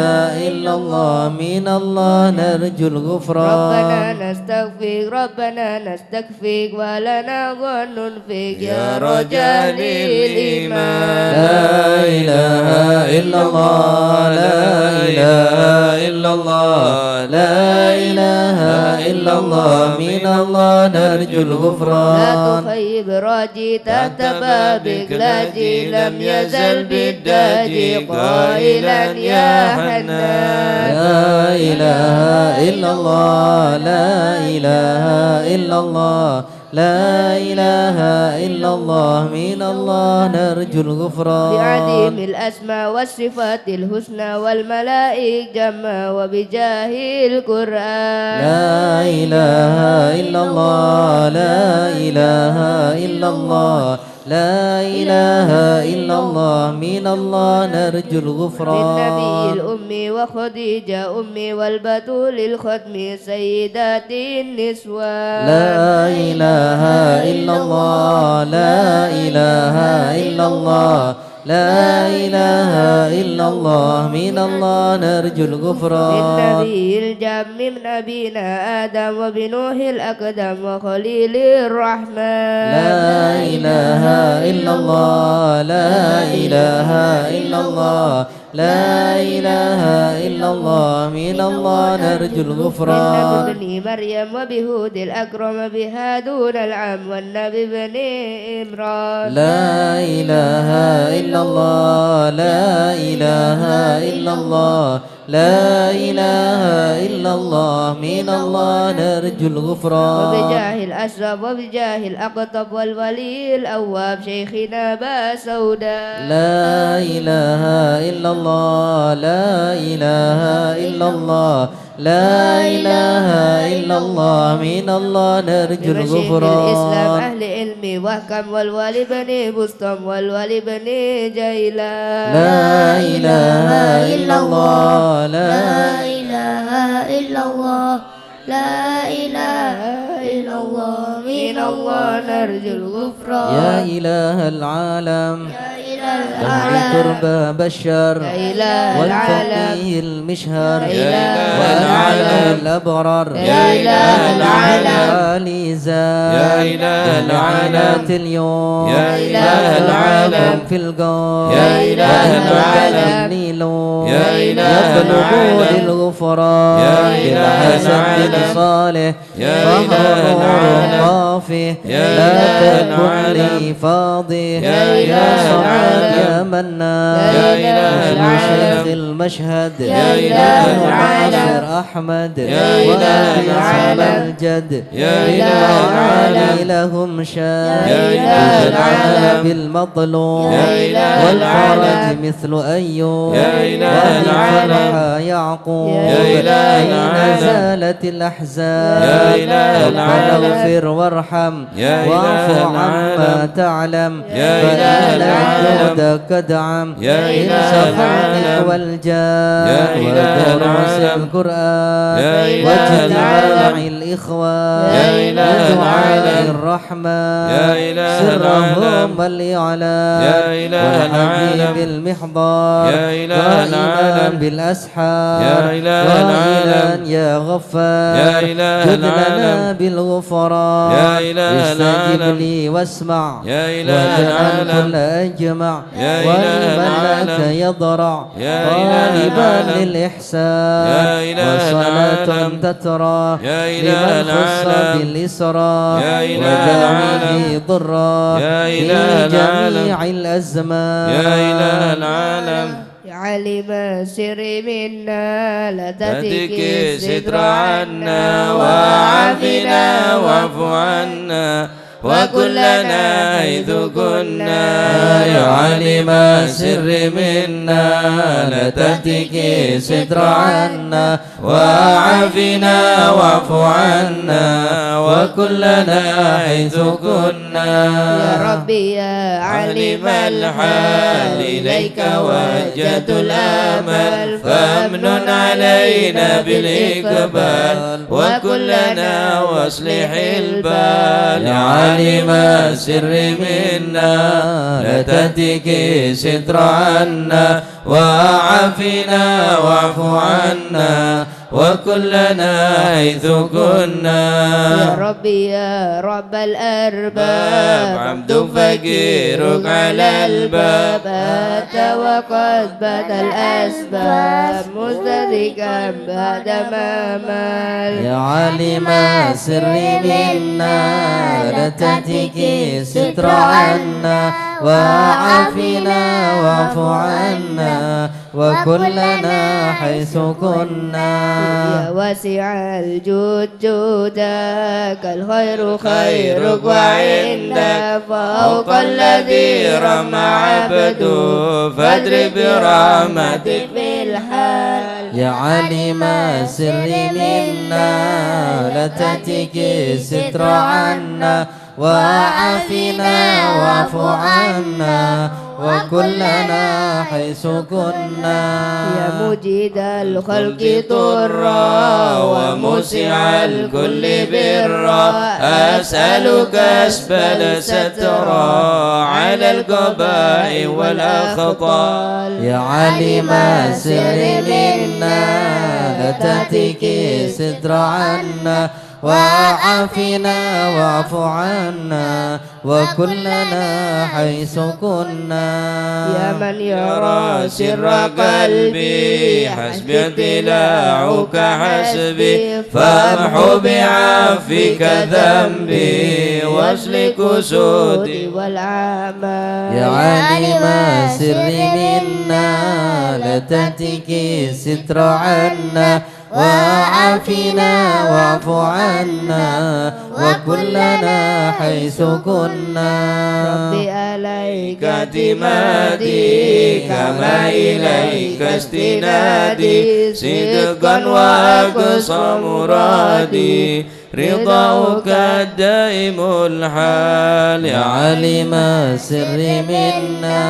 إلا الله من الله نرجو الغفران ربنا نستغفر ربنا نستكفيك ولنا ظن فيك يا رجال الإيمان لا إله إلا الله لا إله إلا الله لا إله إلا الله من الله نرجو لا الغفران تخيب راجي تحت بابك لاجي لم يزل بالداجي قائلا يا حنان لا إله إلا الله لا إله إلا الله لا إله إلا الله من الله نرجو الغفران بعديم الأسماء والصفات الحسنى والملائك جمع وبجاه القرآن لا إله إلا الله لا إله إلا الله لا إله إلا الله من الله نرجو الغفران بالنبي الأمي وخديجة أمي والبتول الختم سيدات النسوان لا إله إلا الله لا إله إلا الله لا إله إلا الله من الله نرجو الغفران بالنبي الجم من أبينا آدم وبنوح الأقدم وخليل الرحمن لا إله إلا الله لا إله إلا الله لا إله إلا الله من الله نرجو من الغفران ابن مريم وبهود الأكرم بهادون العم والنبي بن إمران لا إله إلا الله لا إله إلا الله لا إله إلا الله من الله نرجو الغفران وبجاه الأشرف وبجاه الأقطب والولي الأواب شيخنا با سودا لا إله إلا الله لا إله إلا الله لا إله إلا الله من الله نرجو لمشيخ الإسلام الغفران أهل علمي وحكم والولي بني بستم والولي بني جيلان لا إله إلا الله لا إله إلا الله لا إله إلا الله من الله نرجو الغفران يا إله العالم إلى تهدي تربى بشر يا إله العالم والفقيه المشهر يا إله والعالم الأبرار يا إله العالم علي زاد يا إله العالم اليوم يا إله العالم في القوم يا إله العالم يا إله يبلغون العالم الغفران يا إله بالحسن العالم صالح يا فهو إله العالم طافي يا لا إله تكن العالم لي فاضي يا يا إله صمد يا العالم منان يا إله يا العالم شيخ المشهد يا إله العالم ناصر أحمد يا إله العالم الجد يا إله العالم لهم شان يا إله العالم بالمظلوم يا إله والفرج العالم مثل أيوب يا إله العالم يعقوب يا إله أين العالم زالت الأحزان يا إله العالم اغفر وارحم يا واعف إله عما العالم تعلم يا فإن إله العالم جودك دعم يا إله العالم والجاه يا إله ودروس العالم القرآن يا إله واجتماع العالم الإخوان يا إله ودعاء العالم الرحمن يا إله سرهم العالم الإعلان يا إله والحبيب العالم المحضار يا إله قائما العالم بالأسحار يا إله قائلا العالم يا غفار يا إله جد لنا العالم بالغفران يا إله استجب العالم لي واسمع يا إله واجعل العالم كل أجمع يا إله ولمن لك العالم يضرع يا إله طالبا العالم للإحسان يا إله وصلاة العالم تترى يا إله لمن خص العالم بالإسراء يا إله وداويه العالم ضرا يا في إله جميع العالم الأزمان يا إله العالم علم السر منا لا تهتك تتك ستر عنا وعافنا واعف عنا وكلنا حيث كنا يا عالم السر منا لا تهتك ستر عنا وعافنا واعف عنا وكلنا حيث كنا يا ربي يا علم الحال إليك وجهت الآمل فامنن علينا بالإقبال وكلنا واصلح البال يا عالم السر منا لا تهتك ستر عنا وعافنا واعف عنا وكلنا حيث كنا يا ربي يا رب الأرباب عبد فقيرك على الباب أتى وقد بدا الأسباب مستدركا بعد ما مال يا عالم السر منا لا تهتك ستر عنا وعافنا واعف عنا وكلنا حيث كنا يا واسع الجود جودك الخير خيرك وعندك فوق الذي رمى عبده فادر برحمتك في الحال يا عالم السر منا لا تهتك ستر عنا وعافنا واعف عنا وكلنا حيث كنا يا مجيد الخلق طرا وموسع الكل برا أسألك أسبل سترا على القباء والأخطاء يا عالم السر منا لا تهتك ستر عنا وعافنا واعف عنا وكلنا حيث كنا يا من يرى سر قلبي حسبي اطلاعك حسبي فامحو بعفوك ذنبي واسلك سودي والأعمال يا عالم السر منا لا لا تهتكي الستر عنا وعافنا واعف عنا وكلنا حيث كنا ربي عليك اعتمادي كما إليك استنادي صدقا وأقصى مرادي رضاك الدائم الحال يا عالم السر منا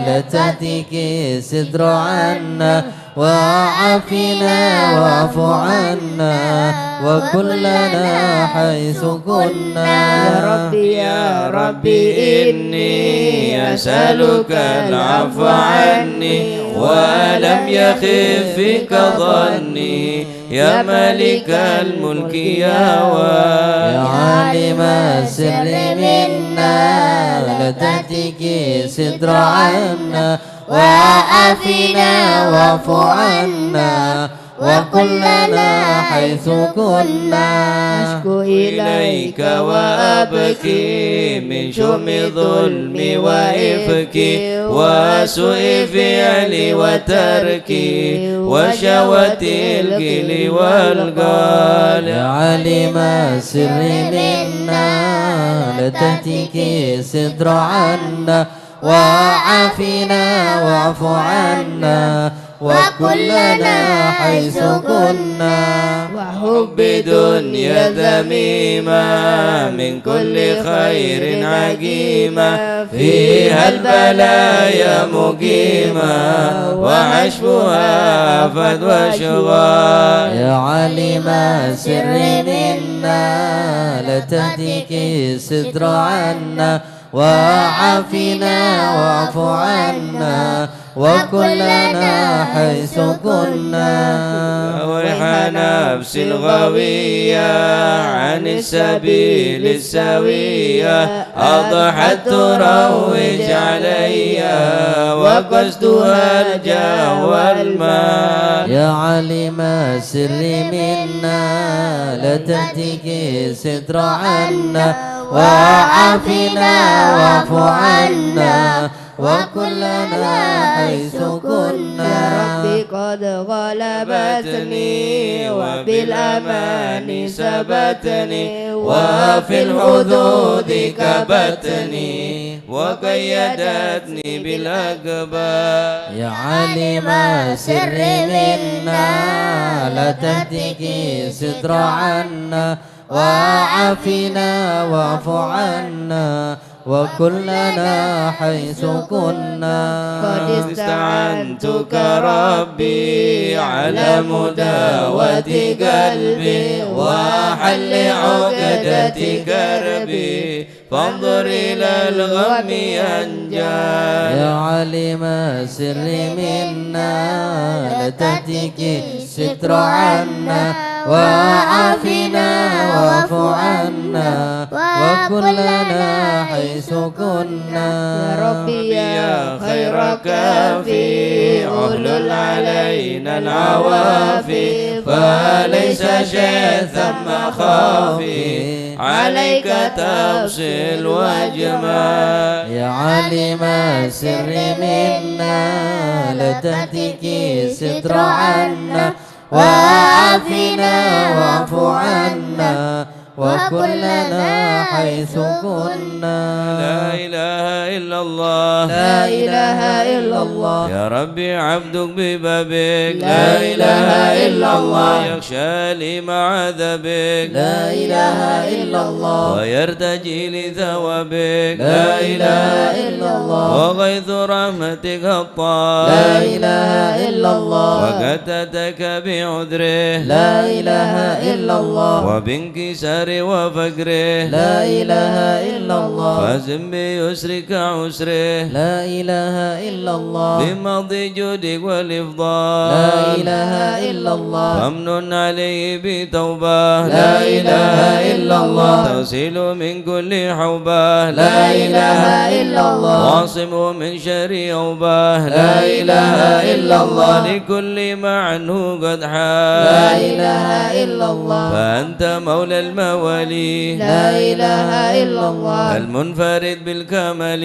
لا تهتك الستر عنا وعافنا واعف عنا وكلنا حيث كنا يا ربي إني أسألك العفو عني ولم يخف فيك ظني يا ملك الملك يا عالم السر منا لا تهتك الستر عنا وعافنا واعف عنا وكلنا حيث كنا أشكو إليك وأبكي من شؤم ظلمي وإفكي وسوء فعلي وتركي وشوة الكل والقال يا عالم السر منا لا تهتك الستر عنا وعافنا واعف عنا وكلنا حيث كنا وحب دنيا ذميمة من كل خير عقيمة فيها البلايا مقيمة وعشبها فد وشغال يا عالم السر منا لا تهتك الستر عنا وعافنا واعف عنا وكلنا حيث كنا ويح نفس الغوية عن السبيل السوية أضحت تروج عليا وقصدها الجاه والمال يا عالم السر منا لا تهتك الستر عنا وعافنا واعف عنا وكلنا حيث كنا يا ربي قد غلبتني وبالأمان سبتني وفي الحدود كبتني وقيدتني بالأقبال يا عالم السر منا لا تهتك الستر عنا وعافنا واعف عنا وكلنا حيث كنا قد استعنتك ربي على مداوة قلبي وحل عقدة كربي فانظر إلى الغم ينجال يا عالم السر منا لا تهتك الستر عنا وعافنا واعف عنا وكلنا حيث كنا يا ربي يا خير كافي أهلل علينا العوافي فليس شيء ثم خافي عليك تفصل وجمال يا عالم السر منا لا تهتك الستر عنا وعافنا واعف عنا وكلنا حيث كنا لا إله إلا الله لا إله إلا الله يا ربي عبدك ببابك لا إله إلا الله يخشى لي مع ذبك لا إله إلا الله ويرتجي لثوابك لا إله إلا الله وغيث رحمتك الطال لا إله إلا الله وقتتك بعذره لا إله إلا الله وبانكسار وفقره لا إله إلا الله فازم بيسرك عسره لا إله إلا الله بمضي جودك والإفضال لا إله إلا الله فامن عليه بتوبة لا إله إلا الله تغسل من كل حوبة لا إله إلا الله واعصمه من شر أوبة لا إله إلا الله لكل ما عنه قد حال لا إله إلا الله فأنت مولى المولى ولي لا إله إلا الله المنفرد بالكمال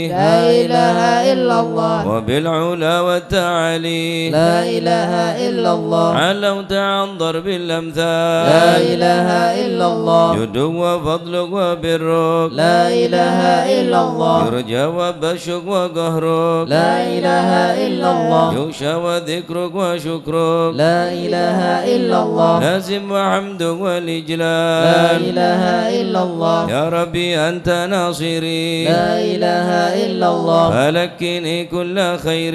لا إله إلا الله وبالعلا والتعالي لا إله إلا الله علوت عن ضرب الأمثال لا إله إلا الله جدك وفضلك وبرك لا إله إلا الله يرجى وبشك وقهرك لا إله إلا الله يخشى وذكرك وشكرك لا إله إلا الله لازم وحمدك لا والإجلال إله إلا الله يا ربي أنت ناصري لا إله إلا الله فلكني كل خير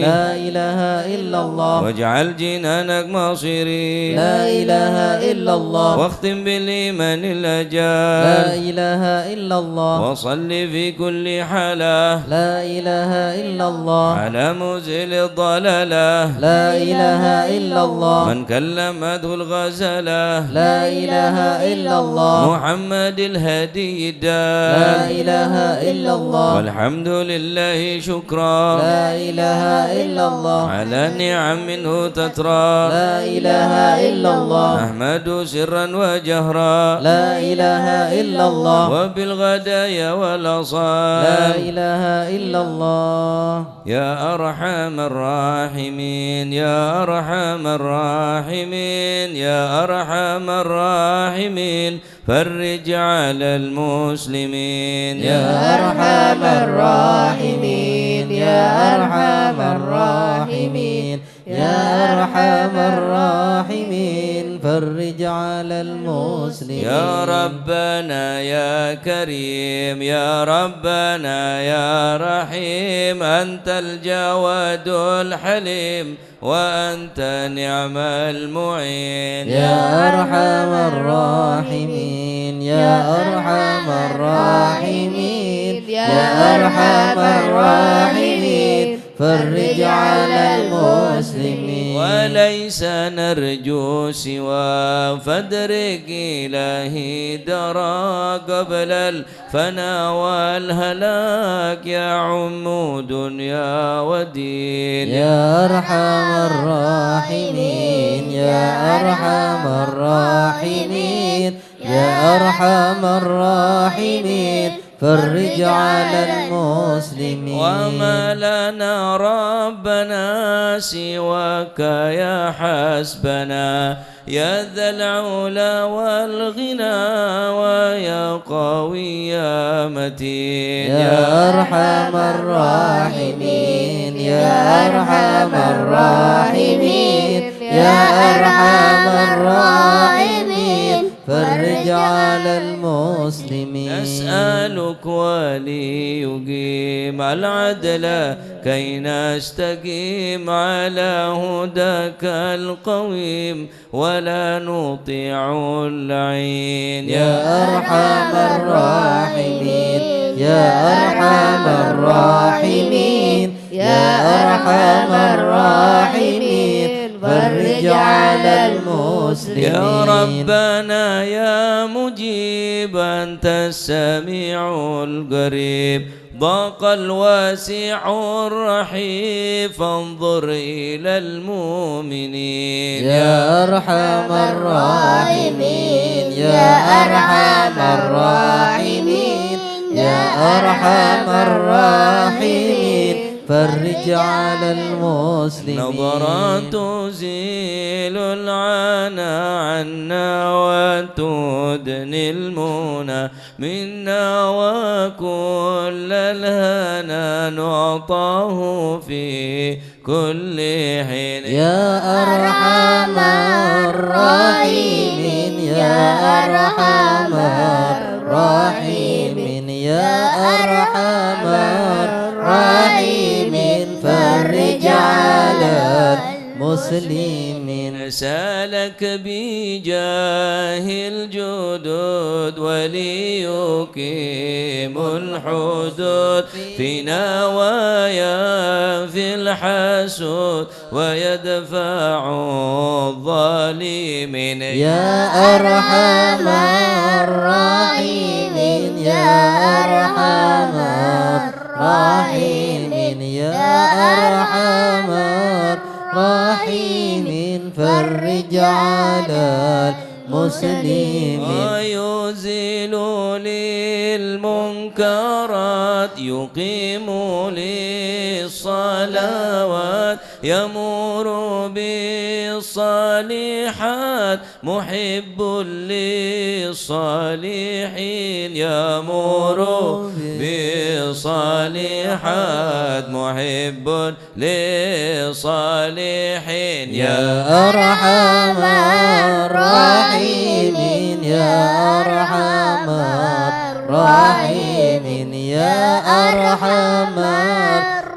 لا إله إلا الله واجعل جنانك مصيري لا إله إلا الله واختم بالإيمان لا الأجال إله إلا الله وصل في كل حالة لا إله إلا الله على مزيل الضلالة لا إله إلا الله من كلمته الغزلة لا إله إلا الله محمد الهادي لا الدال إله إلا الله والحمد لله شكرا لا إله إلا الله على نعم منه تترى لا إله إلا الله نحمد سرا وجهرا لا إله إلا الله وبالغدايا لا والأصال إله إلا الله يا أرحم الراحمين يا أرحم الراحمين يا أرحم الراحمين فرج على المسلمين يا أرحم الراحمين يا أرحم الراحمين يا أرحم الراحمين فرج على المسلمين يا ربنا يا كريم يا ربنا يا رحيم أنت الجواد الحليم وأنت نعم المعين يا أرحم الراحمين يا أرحم الراحمين يا أرحم الراحمين فرج على المسلمين وليس نرجو سوى فادرك إلهي درى قبل الفنا والهلاك يا عم دنيا ودين يا أرحم الراحمين يا أرحم الراحمين يا أرحم الراحمين فرج على المسلمين وما لنا ربنا سواك يا حسبنا يا ذا العلا والغنى ويا قوي يا متين يا أرحم الراحمين يا أرحم الراحمين يا أرحم الراحمين فرج على المسلمين نسألك وليقيم العدل كي نستقيم على هداك القويم ولا نطيع اللعين يا أرحم الراحمين يا أرحم الراحمين يا أرحم الراحمين فرج على المسلمين يا ربنا يا مجيب أنت السميع القريب ضاق الواسع الرحيم فانظر إلى المؤمنين يا أرحم الراحمين يا أرحم الراحمين يا أرحم الراحمين فرج على المسلمين نظرات تزيل العنا عنا وتدني المنى منا وكل الهنا نعطاه في كل حين يا أرحم الراحمين يا أرحم الراحمين يا أرحم الراحمين فرج على المسلمين سالك بجاه الجدود وليقيم الحدود في نوايا في الحسود ويدفع الظالمين يا أرحم الراحمين يا أرحم الراحمين يا أرحم الراحمين فرج على المسلمين يزيل للمنكرات يقيم للصلوات يمر بالصالحات محب للصالحين يمر بالصالحات محب للصالحين يا أرحم الراحمين يا أرحم الراحمين يا أرحم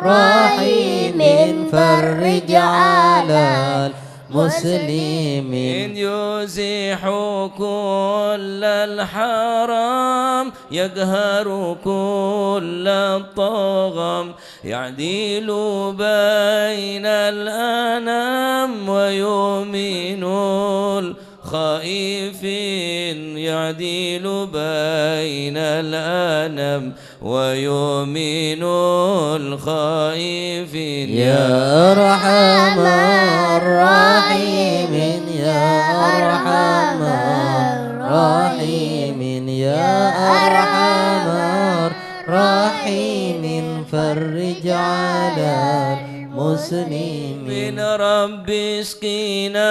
الراحمين فرج على المسلمين يزيح كل الحرام يقهر كل الطغم يعدل بين الأنام ويؤمن الخائفين يعدل بين الأنام ويؤمن الخائفين يا أرحم الراحمين يا أرحم الراحمين يا أرحم الراحمين فرج على المسلمين من رب اسقنا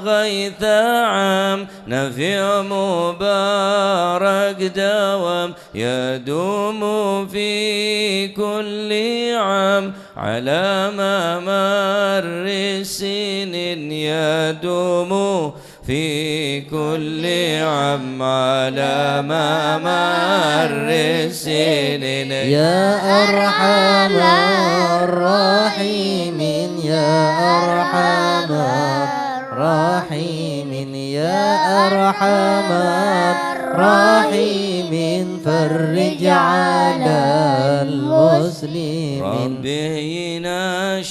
غيث عام نفع مبارك دوام يدوم في كل عام على مر السنين يدوم في كل عام على مر السنين يا أرحم الراحمين يا أرحم الراحمين يا أرحم الراحمين فرج على المسلمين ربنا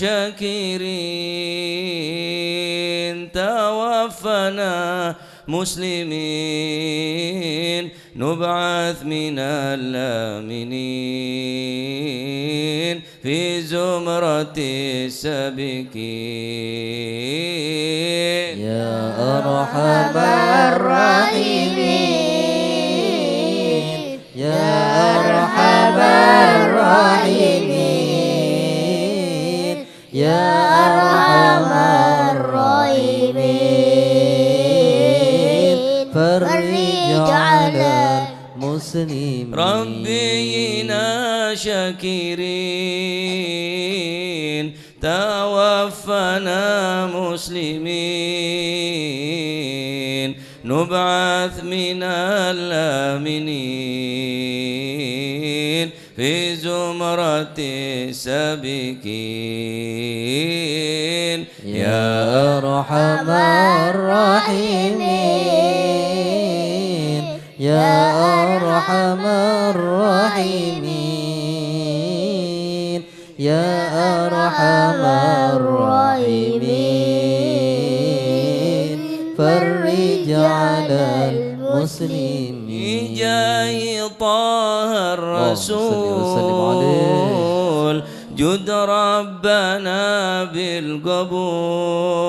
شاكرين توفنا مسلمين نبعث من الآمنين في زمرة السابقين يا أرحم الراحمين يا أرحم الراحمين يا أرحم الراحمين فرج على المسلمين ربنا شاكرين توفنا مسلمين نبعث من الآمنين في زمرة السابقين يا أرحم الراحمين يا أرحم الراحمين يا أرحم الراحمين فرج على المسلمين جاي طه الرسول جد ربنا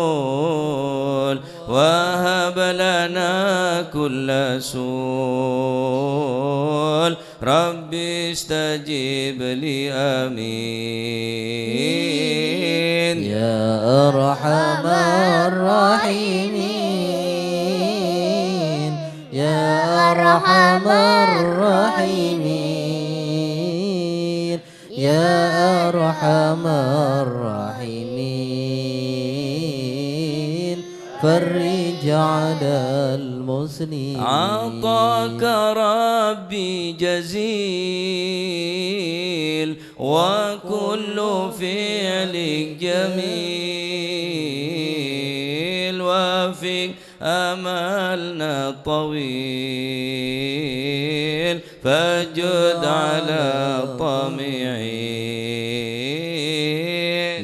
بالقبول وهب لنا كل سول ربي استجب لي آمين يا أرحم الراحمين يا أرحم الراحمين يا أرحم الراحمين فرج على المسلمين عطاك ربي جزيل وكل فعلك جميل وفيك أملنا طويل فجد على طامعين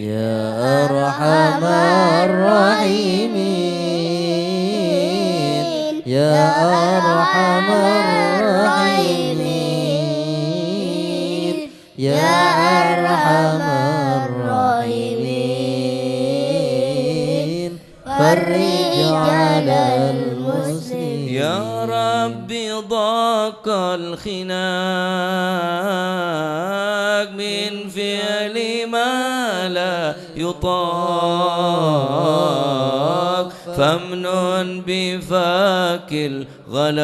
يا أرحم الراحمين يا أرحم الراحمين يا أرحم الراحمين فرج على المسلمين يا ربي الخناق من فعل ما لا يطاق فامنن بفاك الغلاق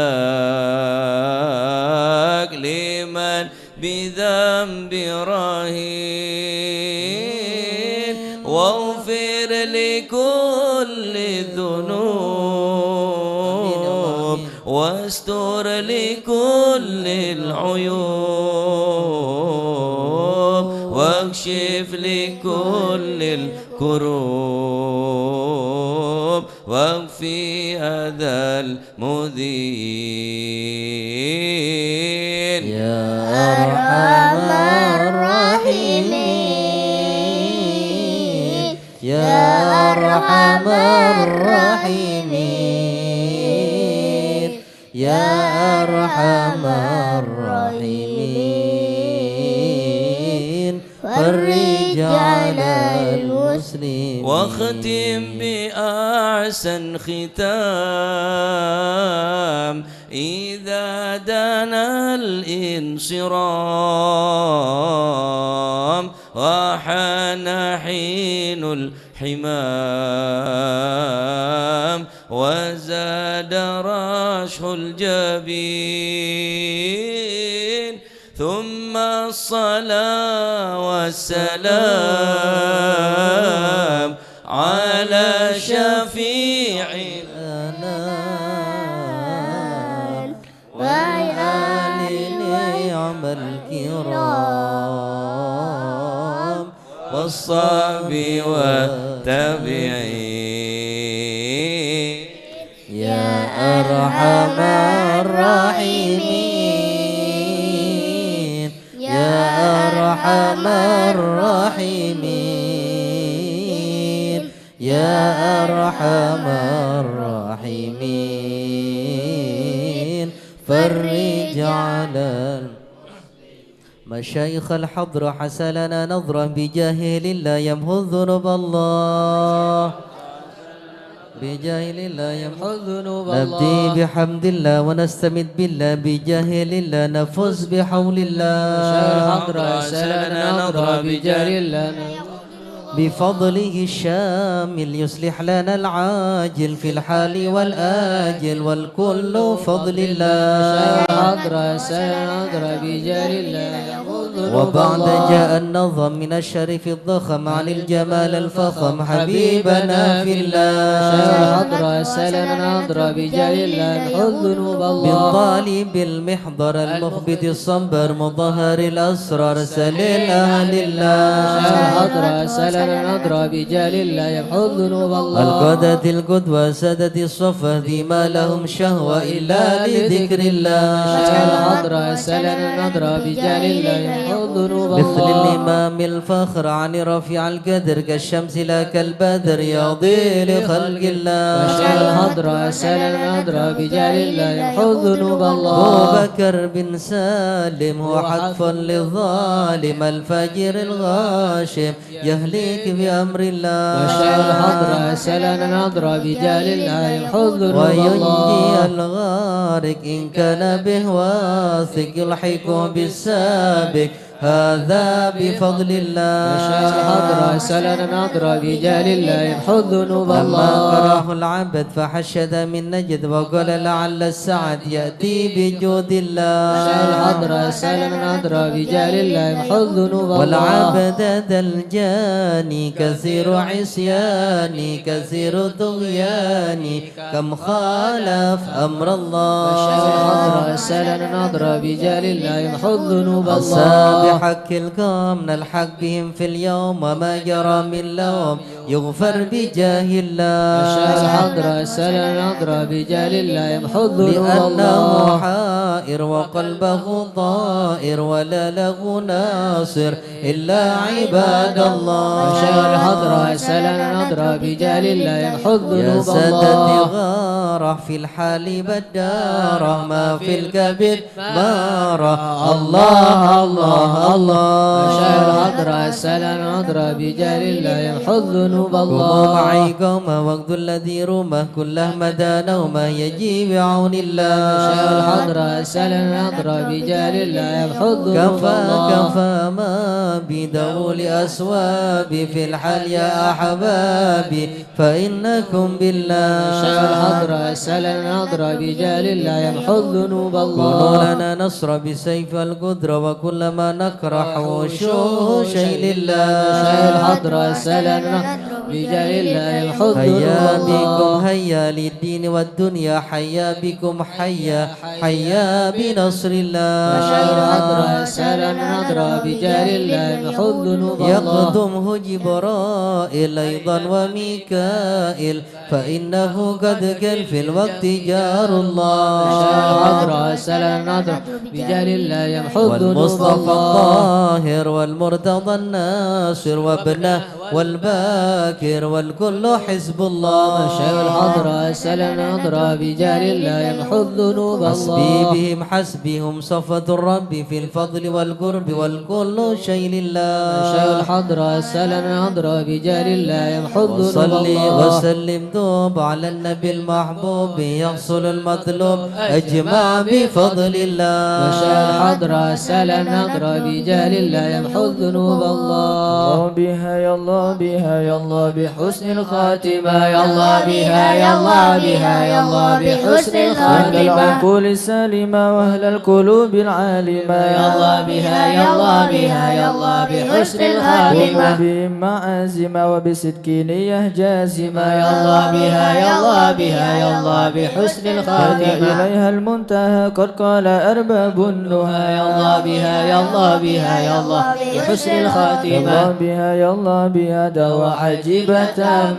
لمن بذنب رهين واغفر لكل الذنوب واستر لكل العيوب واكشف لكل الكروب واكفي أذى المذين يا أرحم الراحمين يا أرحم الراحمين يا أرحم الراحمين فرج على المسلمين واختم بأحسن ختام إذا دنا الانصرام وحان حين الحمام وزاد رشح الجبين ثم الصلاة والسلام على شفيع الأنام وآل نعم الكرام والصحب والتابعين يا أرحم الراحمين يا أرحم الراحمين يا أرحم الراحمين فرج على مشايخ الحضر حسلنا نظرا بجاهل لا يمحو الذنوب الله بجاهل الله يمحو الذنوب نبدي بحمد الله ونستمد بالله بجاهل الله نفوز بحول الله الحضر سلنا نظرا بجاهل الله بفضله الشامل يصلح لنا العاجل في الحال والآجل والكل فضل الله الحضر سلنا نظرا بجاهل الله وبعد جاء النظم من الشريف الضخم عن الجمال الفخم حبيبنا في الله الحضر سلنا نظرا بجاهل الله نحو ذنوب الله بالطالب المحضر المخبت الصبر مظهر الأسرار سليل أهل الله الحضر سلنا نظرا بجاهل الله يمحو ذنوب الله القادة القدوة سادة الصفة ذي ما لهم شهوة إلا لذكر الله الحضر سلنا نظرا بجاهل الله يمحو ذنوب الله مثل الإمام الفخر عن رفيع القدر كالشمس لا كالبدر يضي لخلق الله الحضر سلنا نظرا بجاهل الله يمحو ذنوب الله أبو بكر بن سالم هو حتف للظالم الفجر الغاشم يهلك بأمر الله الحضر سلنا نظرا بجاهل الله يمحو ذنوب وينجي الله الغارق إن كان به واثق يلحقه بالسابق هذا بفضل الله الحضر سلنا نظرا بجاهل الله يمحو ذنوب لما الله قرأه العبد فحشد من نجد وقال لعل السعد يأتي بجود الله الحضر سلنا نظرا بجاهل الله يمحو ذنوب الله والعبد ذا الجاني كثير عصياني كثير طغياني كم خالف أمر الله الحضر سلنا نظرا بجاهل الله يمحو ذنوب الله السابق بحق القوم نلحق بهم في اليوم وما جرى من لوم يغفر بجاه الله الحضر سلنا نظرا بجاهل الله يمحو ذنوب لأنه الله حائر وقلبه طائر ولا له ناصر إلا عباد الله الحضر سلنا نظرا بجاهل الله يمحو يا ذنوب سادتي الله غارة في الحال بدارة ما في الكبد بارة الله الله الله مشاعر الحضرة السلام حضرة بجاه الله يمحو الذنوب قوموا الله معي قوما وقت الذي رومه كله مدى نومه يجي بعون الله مشاعر الحضرة السلام حضرة بجاه الله يمحو الذنوب كفى الله كفى ما بدول أسوابي في الحال يا أحبابي فإنكم بالله مشاعر الحضرة السلام حضرة بجاه الله يمحو الذنوب كونوا الله لنا نصر بسيف القدرة وكل ما نكره شيء لله مشاعر الحضرة السلام بجاه الله يمحو الذنوب هيا الله بكم هيا للدين والدنيا حيا بكم حيا حيا بنصر مشاعر الله الحضرة السلام حضرة بجاه الله يمحو الذنوب الله يقدمه جبرائيل أيضا وميكائيل فإنه قد كان في الوقت جار مشاعر الله الحضرة السلام حضرة بجاه الله يمحو الذنوب والمصطفى الله الطاهر والمرتضى الناصر وابنه والباكر والكل حزب الله مشاعر الحضرة السلام حضرة بجاه الله يمحو الذنوب حسبي الله بهم حسبهم صفة الرب في الفضل والقرب والكل شيء مشاعر لله الحضرة السلام حضرة بجاه الله يمحو الذنوب وصلي الله وسلم دوب على النبي المحبوب يحصل المطلوب أجمع بفضل الله مشاعر الحضرة السلام حضرة بجاه الله يمحو الذنوب الله بها يا الله بها يا الله بحسن الخاتمة يا الله بها يا الله بها يا الله بحسن أهل الخاتمة العقول السالمة وأهل القلوب العالمة يا الله بها يا الله بها يا الله بحسن الخاتمة بهم معازمة وبصدق نية جازمة يا الله بها يا الله بها يا الله بحسن هذا الخاتمة إليها المنتهى قد قال أرباب النهى يا الله بها يا الله بها يا الله بحسن يا الخاتمة الله بها يا الله بها دواء عجيبة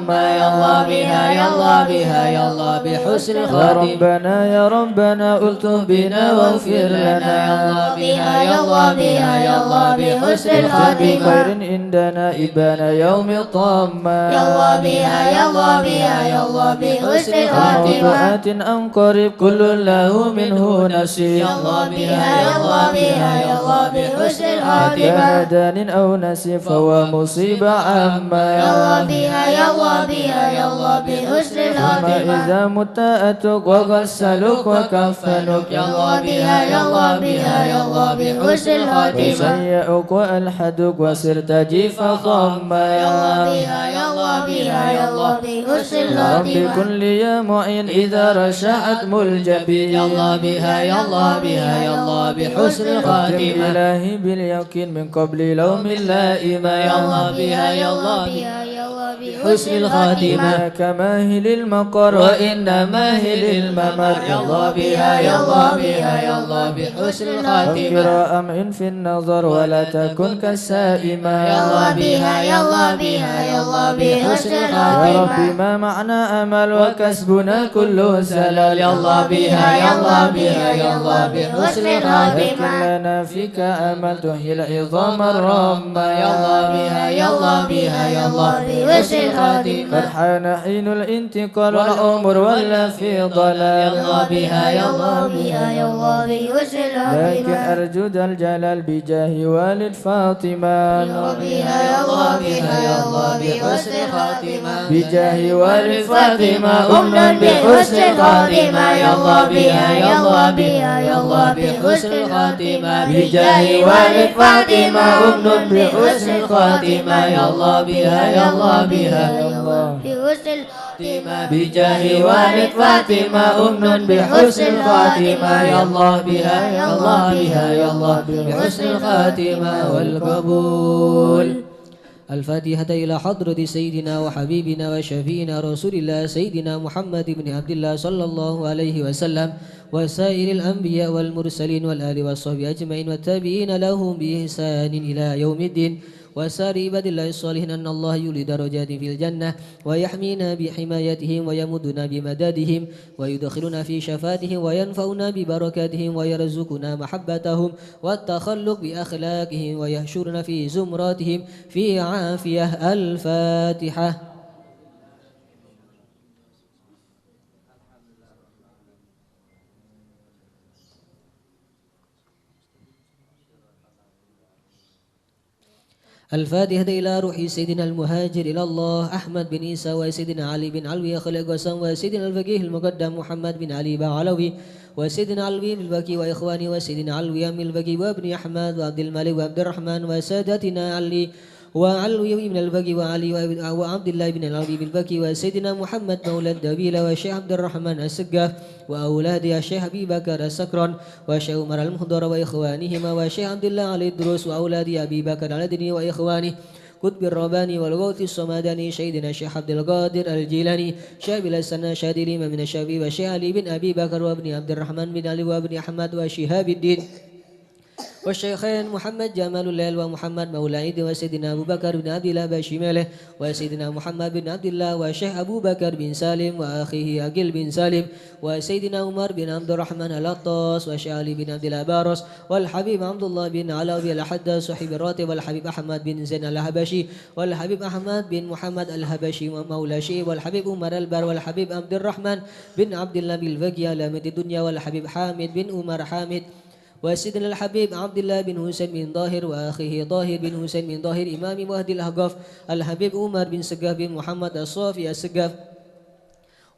ما يا الله بها يا الله بها يا الله بحسن يا الخاتمة ربنا يا ربنا ألطف بنا واغفر لنا يا الله بها يا الله بها يا الله بحسن الخاتمة بخير عندنا إبان يوم الطامة يا الله بها يا الله بها يا الله بحسن الخاتمة موضوعات أم قريب كل له منه نصيب يا الله بها يا الله بها يا الله بحسن الخاتمة كان دان أو نسيب فهو مصيبة عامة يا الله بها يا الله بها يا الله بحسن ثم الخاتمة إذا مت أتوك وغسلوك وكفنوك يا الله بها يا الله بها يا الله بحسن الخاتمة وسيئوك وألحدوك وصرت جيف خما يا الله بها يا الله بها يا الله بحسن رب الخاتمة كن لي يا معين إذا رشحت ملجبي يا الله بها يا الله بها يا الله بحسن أختم الخاتمة إلهي باليقين من قبل لوم اللائمة يا الله بها يا الله بها يا الله بحسن الخاتمة إنك ماهل المقر وإنما هل الممر يا الله بها يا الله بها يا الله بحسن الخاتمة غير أمع في النظر ولا تكن كالسائمة يا الله بها يا الله بها يا الله بحسن يا الخاتمة ربي ما معنى أمل وكسبنا كله زلل يا الله بها يا الله بها يا الله بحسن الخاتمة لكن لنا فيك أمل تحيي العظام الرامة يا الله بها يا الله بها يا الله بحسن الخاتمة قد حان حين الانتقال والعمر ولا في ضلال يا الله بها يا الله بها يا الله بحسن لكن الخاتمة أرجو ذا الجلال بجاه والد فاطمة بها يا الله بها يا الله بحسن الخاتمة بجاه والد فاطمة أمنا بحسن الخاتمة يا الله بها يا الله بها يا الله بحسن الخاتمة بجاه والد فاطمة أمنا بحسن الخاتمة يا الله بها يا الله بها يا الله بحسن الخاتمة بجاه والد فاطمة أمنا بحسن الخاتمة يا الله بها يا الله بها يا الله بحسن الخاتمة والقبول. الفاتحة إلى حضرة سيدنا وحبيبنا وشفينا رسول الله سيدنا محمد بن عبد الله صلى الله عليه وسلم وسائر الأنبياء والمرسلين والآل والصحب أجمعين والتابعين لهم بإحسان إلى يوم الدين وسائر عباد الله الصالحين أن الله يولي درجات في الجنة ويحمينا بحمايتهم ويمدنا بمدادهم ويدخلنا في شفاعتهم وينفعنا ببركاتهم ويرزقنا محبتهم والتخلق بأخلاقهم ويحشرنا في زمراتهم في عافية. الفاتحة. الفاتحة إلى روح سيدنا المهاجر إلى الله أحمد بن عيسى وسيدنا علي بن علوي خلق وسام وسيدنا الفقيه المقدم محمد بن علي بعلوي وسيدنا علوي بالبكي وإخواني وسيدنا علوي أم البكي وابن أحمد وعبد الملك وعبد الرحمن وسادتنا علي وعلوي بن البكي وعلي وعبد الله بن العلوي بالبكي وسيدنا محمد مولى الدبيل وشيخ عبد الرحمن السقاف وأولادي الشيخ أبي بكر السكران وشيخ عمر المهدر وإخوانهما وشيخ عبد الله علي الدروس وأولادي أبي بكر العدني وإخوانه قطب الرباني والغوث الصمداني سيدنا الشيخ عبد القادر الجيلاني شابل السنة شادلي من الشافعي وشيخ علي بن أبي بكر وابن عبد الرحمن بن علي وابن أحمد وشهاب الدين والشيخين محمد جمال الليل ومحمد مولى عيد وسيدنا أبو بكر بن عبد الله بشماله وسيدنا محمد بن عبد الله وشيخ أبو بكر بن سالم وأخيه أقل بن سالم وسيدنا عمر بن عبد الرحمن الأطاس وشيخ علي بن عبد الله بارس والحبيب عبد الله بن علاوي الأحد صاحب الراتب والحبيب أحمد بن زين الهبشي والحبيب أحمد بن محمد الهبشي مولى شيء والحبيب عمر البر والحبيب عبد الرحمن بن عبد الله بالفقي علامة الدنيا والحبيب حامد بن عمر حامد وسيدنا الحبيب عبد الله بن حسين بن ظاهر وأخيه طاهر بن حسين بن ظاهر إمام مهدي الأحقاف الحبيب عمر بن سقاف بن محمد الصافي السقاف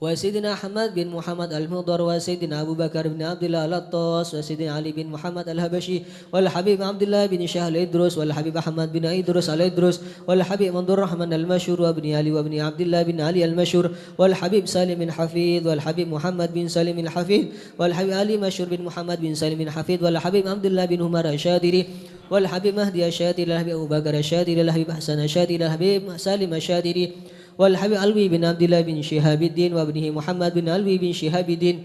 وسيدنا أحمد بن محمد المضر وسيدنا أبو بكر بن عبد الله الأطاس وسيدنا علي بن محمد الهبشي والحبيب عبد الله بن شاه الإدرس والحبيب أحمد بن إدرس الإدرس والحبيب عبد الرحمن المشهور وابن علي وابن عبد الله بن علي المشهور والحبيب سالم الحفيظ والحبيب محمد بن سالم الحفيظ والحبيب علي مشهور بن محمد بن سالم الحفيظ والحبيب عبد الله بن عمر الشادري والحبيب مهدي الشادري والحبيب أبو بكر الشادري والحبيب حسن الشادري والحبيب سالم الشادري والحبيب علوي بن عبد الله بن شهاب الدين وابنه محمد بن علوي بن شهاب الدين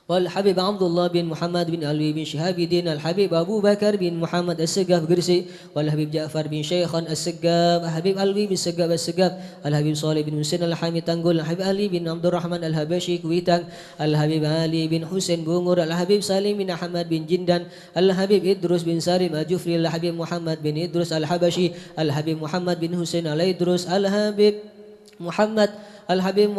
والحبيب عبد الله بن محمد بن علوي بن شهاب الدين الحبيب أبو بكر بن محمد السقاف قرسي والحبيب جعفر بن شيخان السقاف الحبيب علوي بن السقاف السقاف الحبيب صالح بن حسين الحامي تنقل الحبيب علي بن عبد الرحمن الهبشي كويتان الحبيب علي بن حسين بونغور الحبيب سالم بن أحمد بن جندان الحبيب إدرس بن سالم الجفري الحبيب محمد بن إدرس الحبشي الحبيب محمد بن حسين الإدرس الحبيب محمد الحبيب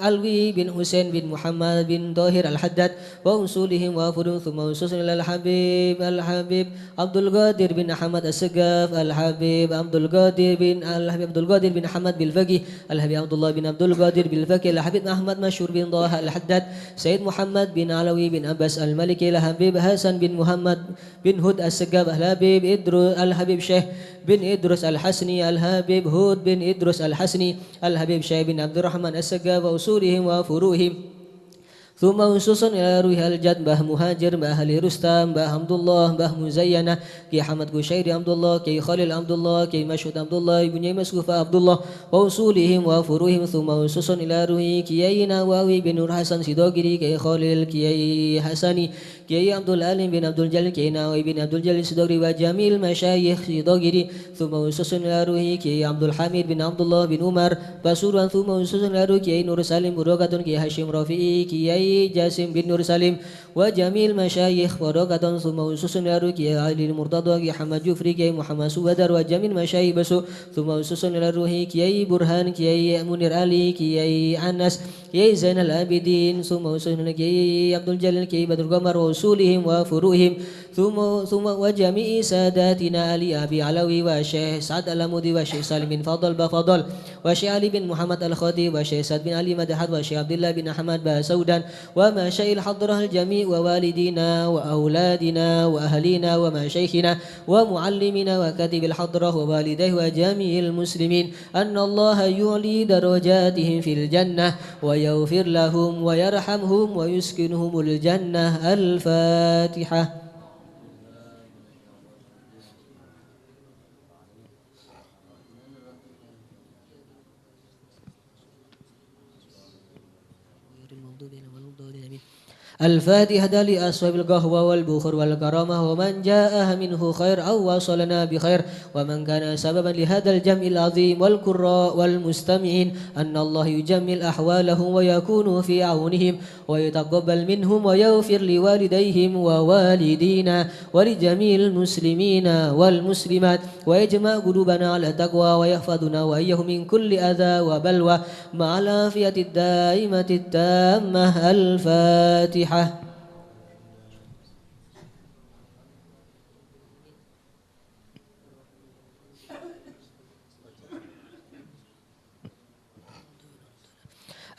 علوي بن حسين بن محمد بن طاهر الحداد وأصولهم وأفرهم ثم أصوص إلى الحبيب عبد القادر بن أحمد السقاف الحبيب عبد القادر بن أحمد بالفقي الحبيب عبد الله بن عبد القادر بالفقي الحبيب أحمد مشهور بن طه الحداد سيد محمد بن علوي بن عباس الملكي الحبيب حسن بن محمد بن هود السقاف الحبيب الحبيب شيخ بن إدرس الحسني الحبيب هود بن إدرس الحسني الحبيب شيخ بن عبد الرحمن السقاف وأصولهم وفروعهم ثم وصوصا إلى روح الجد باه مهاجر باه أهل رستم باه عبد الله باه مزينة كي حمد قشيري عبد الله كي خليل عبد الله كي مشهود عبد الله بن مسقوف عبد الله وأصولهم وفروعهم ثم وصوصا إلى روح كي نواوي بن نور حسن سيدوغري كي خليل كي حسني كي عبد العليم بن عبد الجليل كي ناوي بن عبد الجليل سيدوغري وجميع مشايخ سيدوغري ثم وصوصا إلى روح كي عبد الحميد بن عبد الله بن عمر بسورا ثم وصوصا إلى روح كي نور سالم بروكة كي هاشم رفيعي كي جاسم بن نور سالم وجميع المشايخ ورقة ثم وصوص إلى كي علي المرتضى كي حمد جفري كي محمد سودر وجميع المشايخ بسو ثم وصوص إلى الروح كي برهان كي منير علي كي أنس كي زين العابدين ثم وصوص إلى كي عبد الجليل كي بدر القمر وأصولهم وفروعهم ثم وجميع ساداتنا علي أبي علوي وشيخ سعد الأمودي وشيخ سالم بن فضل بفضل وشيخ علي بن محمد الخطيب وشيخ سعد بن علي مدحت وشيخ عبد الله بن أحمد بسودان ومشايخ الحضرة الجميع ووالدينا وأولادنا وأهلينا ومشايخنا ومعلمنا وكاتب الحضرة ووالديه وجميع المسلمين أن الله يعلي درجاتهم في الجنة ويغفر لهم ويرحمهم ويسكنهم الجنة. الفاتحة. الفاتحة لأصحاب القهوة والبخور والكرامة ومن جاء منه خير أو وصلنا بخير ومن كان سببا لهذا الجمع العظيم والقراء والمستمعين أن الله يجمل أحوالهم ويكون في عونهم ويتقبل منهم ويغفر لوالديهم ووالدينا ولجميع المسلمين والمسلمات ويجمع قلوبنا على التقوى ويحفظنا وإياه من كل أذى وبلوى مع العافية الدائمة التامة. الفاتحة.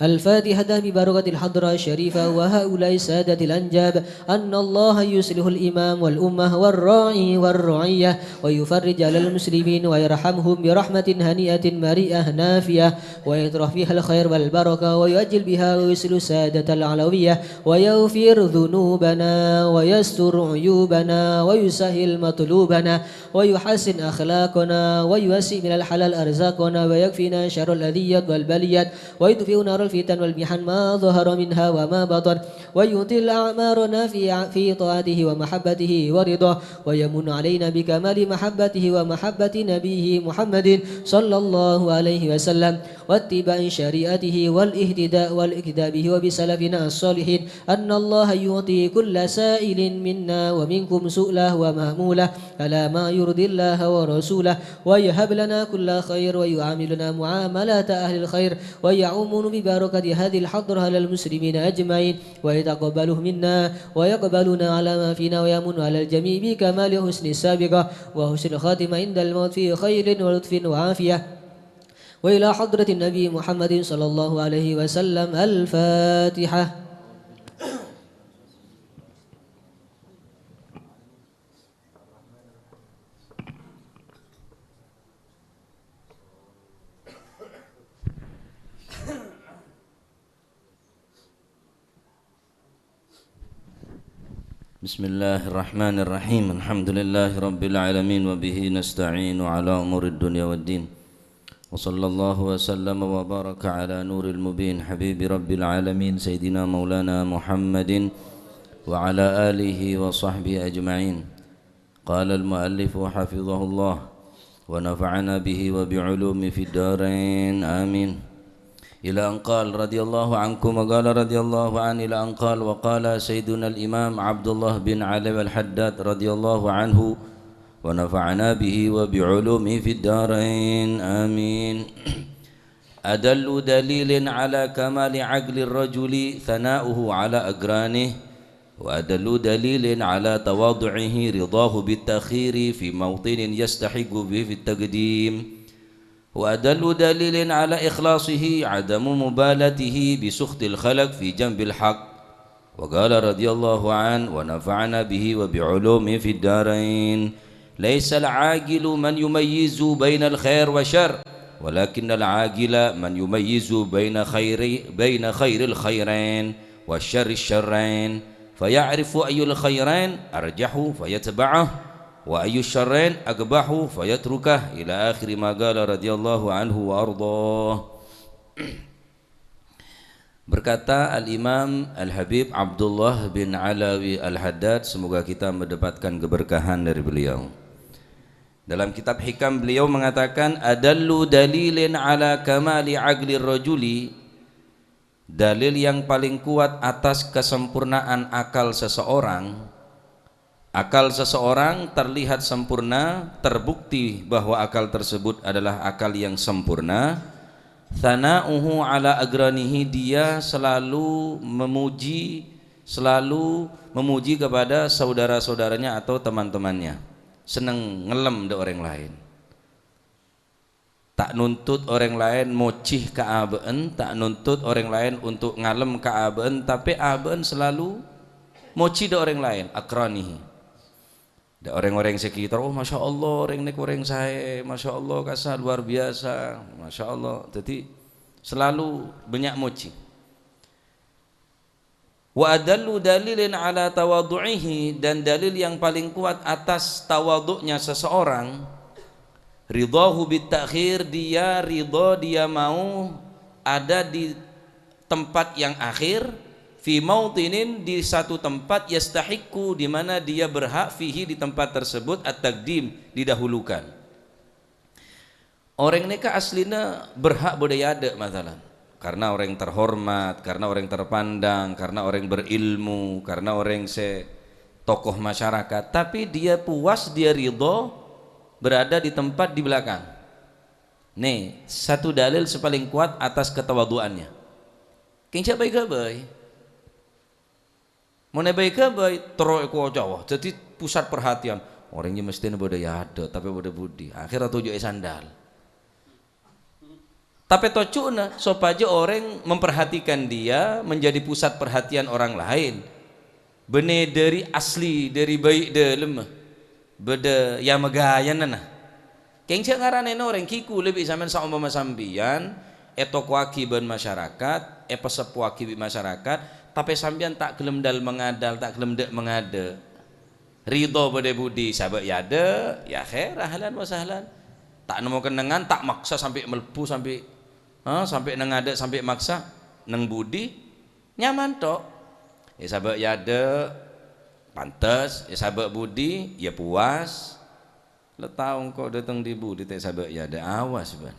الفاتحة ببركة الحضرة الشريفة وهؤلاء السادة الأنجاب أن الله يصلح الإمام والأمة والراعي والرعية ويفرج على المسلمين ويرحمهم برحمة هنيئة مريئة نافية ويطرح فيها الخير والبركة ويؤجل بها ويصل السادة العلوية ويغفر ذنوبنا ويستر عيوبنا ويسهل مطلوبنا ويحسن أخلاقنا ويوسع من الحلال أرزاقنا ويكفينا شر الأذية والبليات ويطفئ نار الفتن والمحن ما ظهر منها وما بطن ويطيل أعمارنا في طاعته ومحبته ورضاه ويمن علينا بكمال محبته ومحبة نبيه محمد صلى الله عليه وسلم واتباع شريعته والاهتداء والاقتداء به وبسلفنا الصالحين أن الله يعطي كل سائل منا ومنكم سؤله ومهموله على ما يرضي الله ورسوله ويهب لنا كل خير ويعاملنا معاملة أهل الخير ويعم ببركة هذه الحضرة على المسلمين أجمعين ويتقبله منا ويقبلنا على ما فينا ويمن على الجميع بكمال حسن السابقة وحسن الخاتمة عند الموت في خير ولطف وعافية وإلى حضرة النبي محمد صلى الله عليه وسلم. الفاتحة. بسم الله الرحمن الرحيم الحمد لله رب العالمين وبه نستعين على أمور الدنيا والدين وصلى الله وسلم وبارك على نور المبين حبيب رب العالمين سيدنا مولانا محمد وعلى آله وصحبه أجمعين. قال المؤلف حفظه الله ونفعنا به وبعلوم في الدارين آمين. إلى أن قال رضي الله عنكم وقال رضي الله عنه إلى أن قال وقال سيدنا الإمام عبد الله بن علي الحداد رضي الله عنه ونفعنا به وبعلومه في الدارين آمين. أدل دليل على كمال عقل الرجل ثناؤه على أقرانه وأدل دليل على تواضعه رضاه بالتأخير في موطن يستحق به في التقديم وأدل دليل على إخلاصه عدم مبالته بسخط الخلق في جنب الحق. وقال رضي الله عنه ونفعنا به وبعلومه في الدارين ليس العاقل من يميز بين الخير والشر ولكن العاقل من يميز بين خير الخيرين والشر الشرين فيعرف أي الخيرين أرجح فيتبعه وأي الشرين أقبح فيتركه إلى آخر ما قال رضي الله عنه وأرضاه. Berkata Al-Imam Al-Habib Abdullah bin Alawi Al-Haddad, semoga kita mendapatkan keberkahan dari beliau. Dalam kitab hikam beliau mengatakan adallu dalilin ala kamali aqli rajuli, dalil yang paling kuat atas kesempurnaan akal seseorang. Akal seseorang terlihat sempurna, terbukti bahwa akal tersebut adalah akal yang sempurna. Thana'uhu ala agranihi, dia selalu memuji kepada saudara-saudaranya atau teman-temannya. Senang ngelem de orang lain. Tak nuntut orang lain mocih ke aben, tak nuntut orang lain untuk ngalem ke aben, tapi aben selalu moci de orang lain, akranihi. Ada orang-orang sekitar, oh masya Allah orang ini orang saya, masya Allah kasar luar biasa, masya Allah. Jadi selalu banyak muji. Wa adallu dalilin ala tawadu'ihi, dan dalil yang paling kuat atas tawaduknya seseorang, ridahu bitakhir, dia ridha, dia mau ada di tempat yang akhir, fi mautinin, di satu tempat, yastahiqu, di mana dia berhak, fihi, di tempat tersebut, at-taqdim, didahulukan. Orang ini aslinya berhak budaya ada masalah, karena orang terhormat, karena orang terpandang, karena orang berilmu, karena orang tokoh masyarakat, tapi dia puas, dia ridho berada di tempat di belakang. Nih satu dalil sepaling kuat atas ketawaduannya. Kincak baik-baik mana baik-baik terus ku Jawa jadi pusat perhatian. Orangnya mesti budaya ada tapi budaya budi akhirnya tujuh sandal. Tapi tocuna supaya orang memperhatikan dia menjadi pusat perhatian orang lain. Bener dari asli dari baik dalam beda yang megayan nah. Keng cak ngarane orang kiku lebih sampean saumpama sambian eto kuaki ben masyarakat, pesepuaki bi masyarakat, tapi sambian tak gelem dal mengadal, tak gelem dek mengade. Ridho pada budi sahabat yada ya khair ahlan wa sahlan. Tak nemu kenangan tak maksa sampai melpu sampai sampai nengade sampai maksa neng budi nyaman tok. Ya sahabat yada pantas, ya sahabat budi ya puas. Letau kau datang di budi tak sahabat yada awas ban.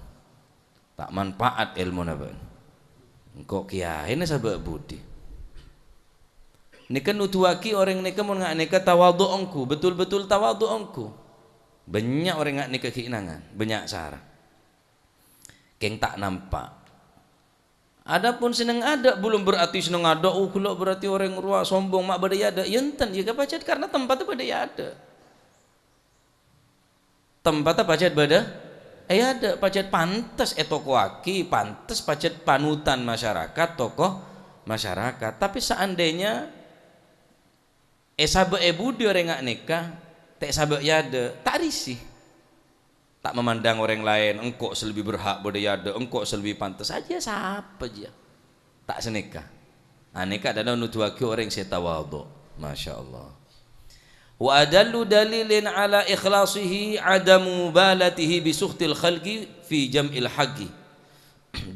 Tak manfaat ilmu na ban. Engkau kiai na sahabat budi. Nika nutuaki orang nika mun ngak nika tawadhu'ku, betul-betul tawadhu'ku. Banyak orang ngak nika keinangan, banyak cara. Keng tak nampak. Adapun seneng ada belum berarti seneng ada. Kalau berarti orang ruak sombong mak badai ada. Yenten jika pacet karena tempatnya badai ada. Tempatnya pacet bada ada pacet pantas toko aki, pantas pacet panutan masyarakat, tokoh masyarakat. Tapi seandainya sahabat budi orang ngak nikah tak sahabat yada tak risih, tak memandang orang lain engkau selebih berhak pada yada, engkau selebih pantas aja siapa aja tak senikah. Nikah dan nutuaki orang setawadhu. Masya Allah. Wa adallu dalilin ala ikhlasihi adamu mubalatihi bisukhtil khalqi fi jam'il haqqi.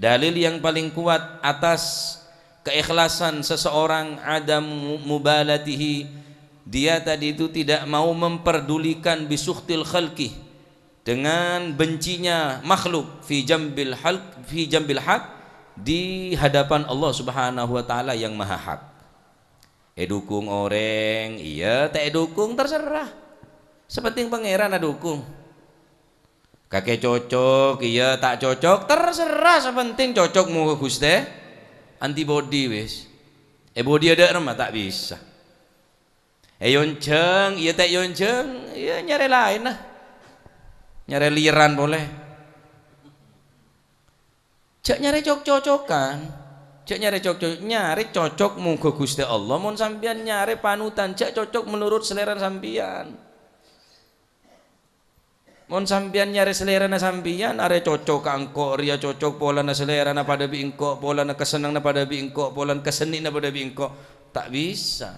Dalil yang paling kuat atas keikhlasan seseorang adam mubalatihi, dia tadi itu tidak mau memperdulikan bisukhtil khalqi, dengan bencinya makhluk fi jambil haq, di hadapan Allah Subhanahu wa taala yang maha hak. Dukung orang iya, tak dukung terserah. Sepenting pangeran dukung. Kakek cocok iya, tak cocok terserah, sepenting cocok mu ke Gusti. Antibody wis. Body ada remah tak bisa. Yonceng iya tak yonceng iya, nyari lain lah. Nyari liran boleh. Cak nyari cocok-cocokan. Cak nyari cocok, nyari cocok muka Gusti Allah. Mun sambian nyari panutan cak cocok menurut selera sambian. Mun sambian nyari selera na sambian, are cocok ka engko, ria cocok pola na selera na pada bi engko, pola na kesenang na pada bi engko, pola na keseni na pada bi engko. Tak bisa.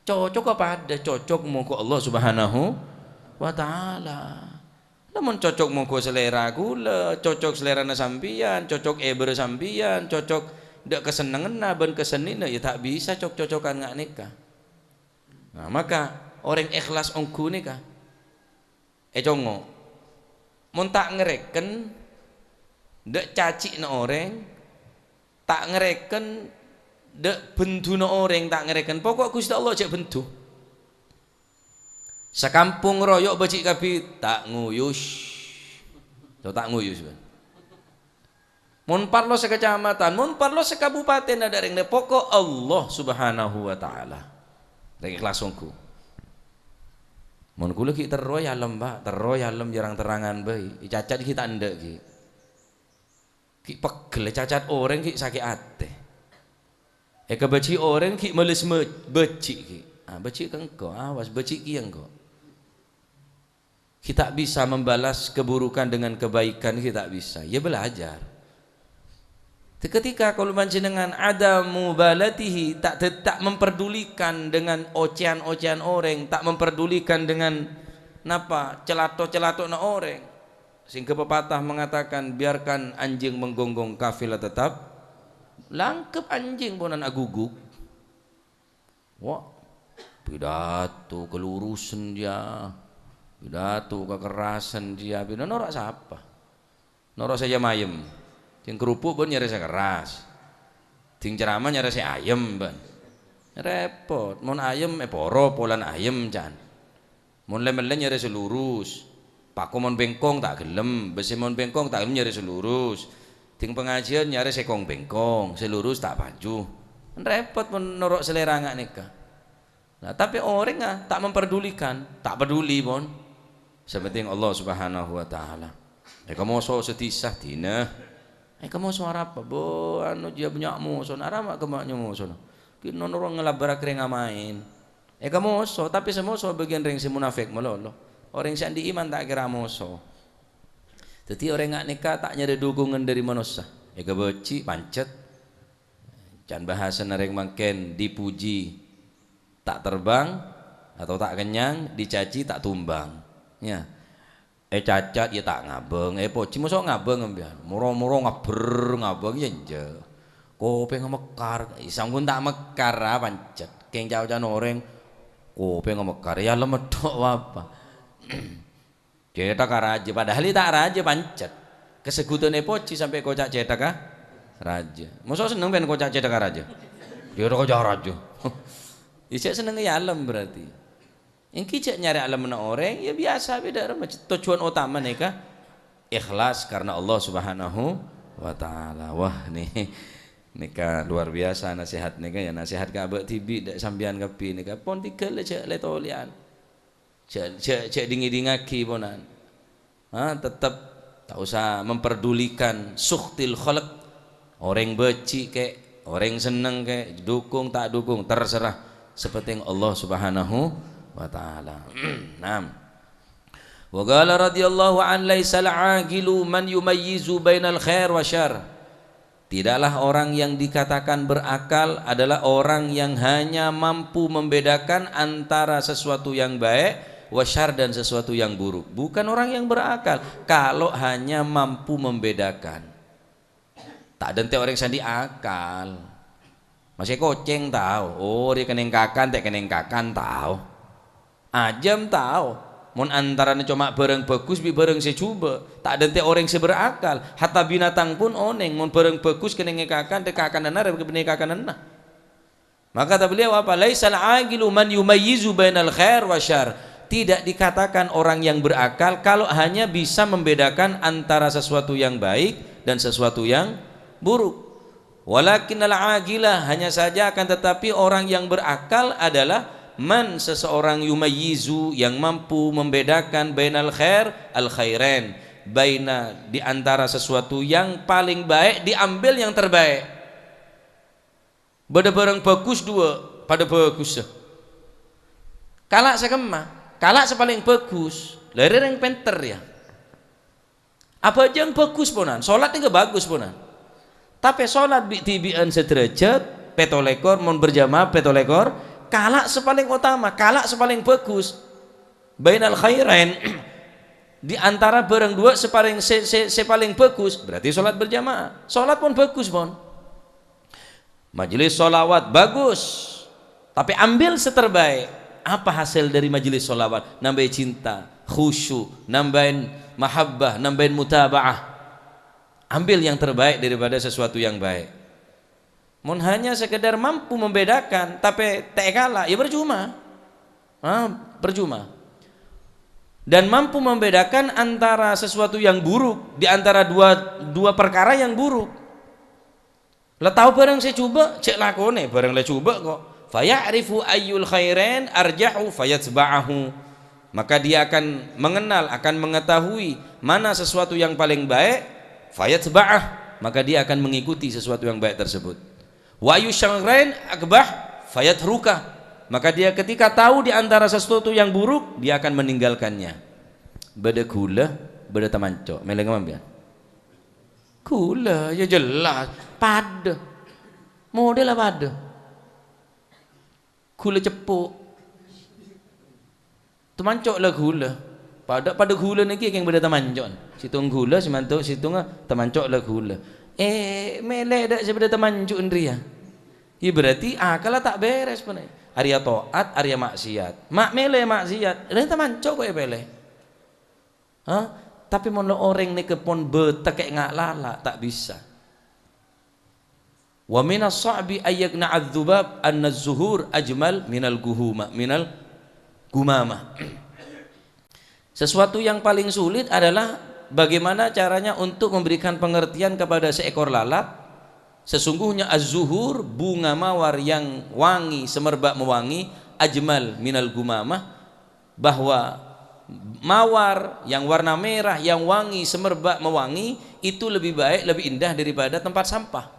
Cocok apa ada cocok muka Allah Subhanahu wa taala. Namun cocok muka selera gula, cocok selera na sambian, cocok bersambian, cocok dak kesenangan na ben kesenina ya tak bisa cocok-cocokan ngak nikah. Nah, maka orang ikhlas ongku nikah. Congo. Mun tak ngereken dak caci na orang, tak ngereken dak bentu na orang, tak ngereken pokok Gusti Allah cek bentu. Sekampung royok becik kapi tak nguyus. Tak nguyus. Mun parlo sekecamatan, mun parlo sekabupaten ada ring pokok Allah Subhanahu wa taala. Ring ikhlasongku. Mun kula ki terroy alam ba, terroy alam jarang terangan bae. Cacat kita ndek ki. Ki pegel cacat orang ki sakit ate. Kebeci orang ki meles becik ki. Becik engkau, awas becik ki engkau. Kita bisa membalas keburukan dengan kebaikan, kita bisa. Ya belajar. Ketika kalau panjenengan ada mubalatihi, tak memperdulikan dengan ocehan-ocehan orang, tak memperdulikan dengan napa celato-celato na orang. Sehingga pepatah mengatakan biarkan anjing menggonggong kafilah tetap langkep anjing bonan aguguk. Wah, pidato kelurusan dia, pidato kekerasan dia, pidato norak siapa? Norak saja mayem. Ting kerupuk pun nyari saya keras, ting ceramah nyari saya ayam ban, repot. Mon ayam poro polan ayam jan, mon lem-lem nyari selurus, paku mon bengkong tak gelem, besi mon bengkong tak gelem nyari selurus, ting pengajian nyari sekong bengkong, selurus tak baju, repot mon norok selera ngak nikah. Nah, tapi orang tak memperdulikan, tak peduli pun, sepenting Allah Subhanahu wa taala. Kamu so setisah dina. Kamu suara apa? Bo anu dia banyak musuh, arama kemaknya musuh. Kino orang ngelabar kering main. Kamu musuh, tapi semusuh bagian ring si munafik melolo. Orang yang di iman tak kira musuh. Jadi orang ngak nikah tak nyari dukungan dari manusia. Kebeci pancet. Can bahasa nereng makin dipuji tak terbang atau tak kenyang, dicaci tak tumbang. Ya. Cacat ya tak ngabeng, poci mosok ngabeng mbian. Moro-moro ngabeng ya nje. Kope ngemekar, sanggun tak mekar pancet. Keng cau-cau orang kope ngemekar ya lemedok apa. Cetak raja padahal tak raja pancet. Kesegutane poci sampai kocak cetak raja. Mosok seneng ben kocak cetak raja. Dia kocak raja. Isek seneng ya alam berarti. Yang kijak nyari alam na orang ya biasa beda. Tujuan utama nikah ikhlas karena Allah Subhanahu wa taala. Wah nih nikah luar biasa nasihat nikah ya nasihat ka abek tibi dak sambian kapi nikah pon tigel cek le tolian. Cek dingi-dingaki ponan. Tetap tak usah memperdulikan sukhtil khalq. Orang beci kek, orang seneng kek, dukung tak dukung terserah seperti yang Allah Subhanahu wa ta'ala. Naam. Wa qala radhiyallahu an laisal aqilu man yumayyizu bainal khair wa syarr. Tidaklah orang yang dikatakan berakal adalah orang yang hanya mampu membedakan antara sesuatu yang baik wa syarr dan sesuatu yang buruk. Bukan orang yang berakal kalau hanya mampu membedakan. Tak dente orang sandi akal. Masih koceng tahu. Oh dia kenengkakan tak kenengkakan tahu. Ajam tahu mon antaranya cuma bareng bagus bi bareng secoba tak ada orang seberakal hatta binatang pun oneng mon bareng bagus kena ngekakan dekakan benar kenekakan nah maka kata beliau apa laisal aqilu man yumayyizu bainal khair wa syarr. Tidak dikatakan orang yang berakal kalau hanya bisa membedakan antara sesuatu yang baik dan sesuatu yang buruk. Walakinnal aqilah, hanya saja akan tetapi orang yang berakal adalah man seseorang yumayyizu yang mampu membedakan bainal khair al khairan, baina di antara sesuatu yang paling baik diambil yang terbaik. Beda barang bagus dua pada bagus. Kalak sekemah, kalak sepaling bagus, lari yang penter ya. Apa aja yang bagus ponan, sholat ini bagus ponan. Tapi sholat tibian sederajat, petolekor, mon berjamaah petolekor. Kalak sepaling utama, kalak sepaling bagus. Bainal khairain di antara barang dua sepaling bagus, berarti sholat berjamaah. Sholat pun bagus pun. Majelis sholawat bagus, tapi ambil seterbaik. Apa hasil dari majelis sholawat? Nambahin cinta, khusyuk, nambahin mahabbah, nambahin mutabaah. Ambil yang terbaik daripada sesuatu yang baik. Mun hanya sekedar mampu membedakan tapi tak kalah ya percuma. Percuma. Dan mampu membedakan antara sesuatu yang buruk di antara dua perkara yang buruk. Lah tahu barang saya coba cek lakone barang le coba kok. Faya'rifu ayyul khairan arjahu fayatsba'ahu. Maka dia akan mengenal, akan mengetahui mana sesuatu yang paling baik, fayatsba'ah, maka dia akan mengikuti sesuatu yang baik tersebut. Wa yusyarrain akbah fayatruka, maka dia ketika tahu di antara sesuatu yang buruk dia akan meninggalkannya. Beda gula beda tamanco meleng ambian gula ya jelas pada model apa ada gula cepuk tamanco lah gula pada gula niki yang beda tamanco situng gula simanto situng tamanco lah gula mele dak sebeda tamanco ndria. Ya berarti akal tak beres pun. Arya taat, arya maksiat. Mak mele maksiat, lain tamanco kok bele. Tapi mon orang ni kepon betek kayak ngak lala tak bisa. Wa minas sa'bi ayyakna adzubab anna zuhur ajmal minal gumama. Sesuatu yang paling sulit adalah bagaimana caranya untuk memberikan pengertian kepada seekor lalat. Sesungguhnya az-zuhur bunga mawar yang wangi semerbak mewangi, ajmal minal gumamah, bahwa mawar yang warna merah yang wangi semerbak mewangi itu lebih baik, lebih indah daripada tempat sampah.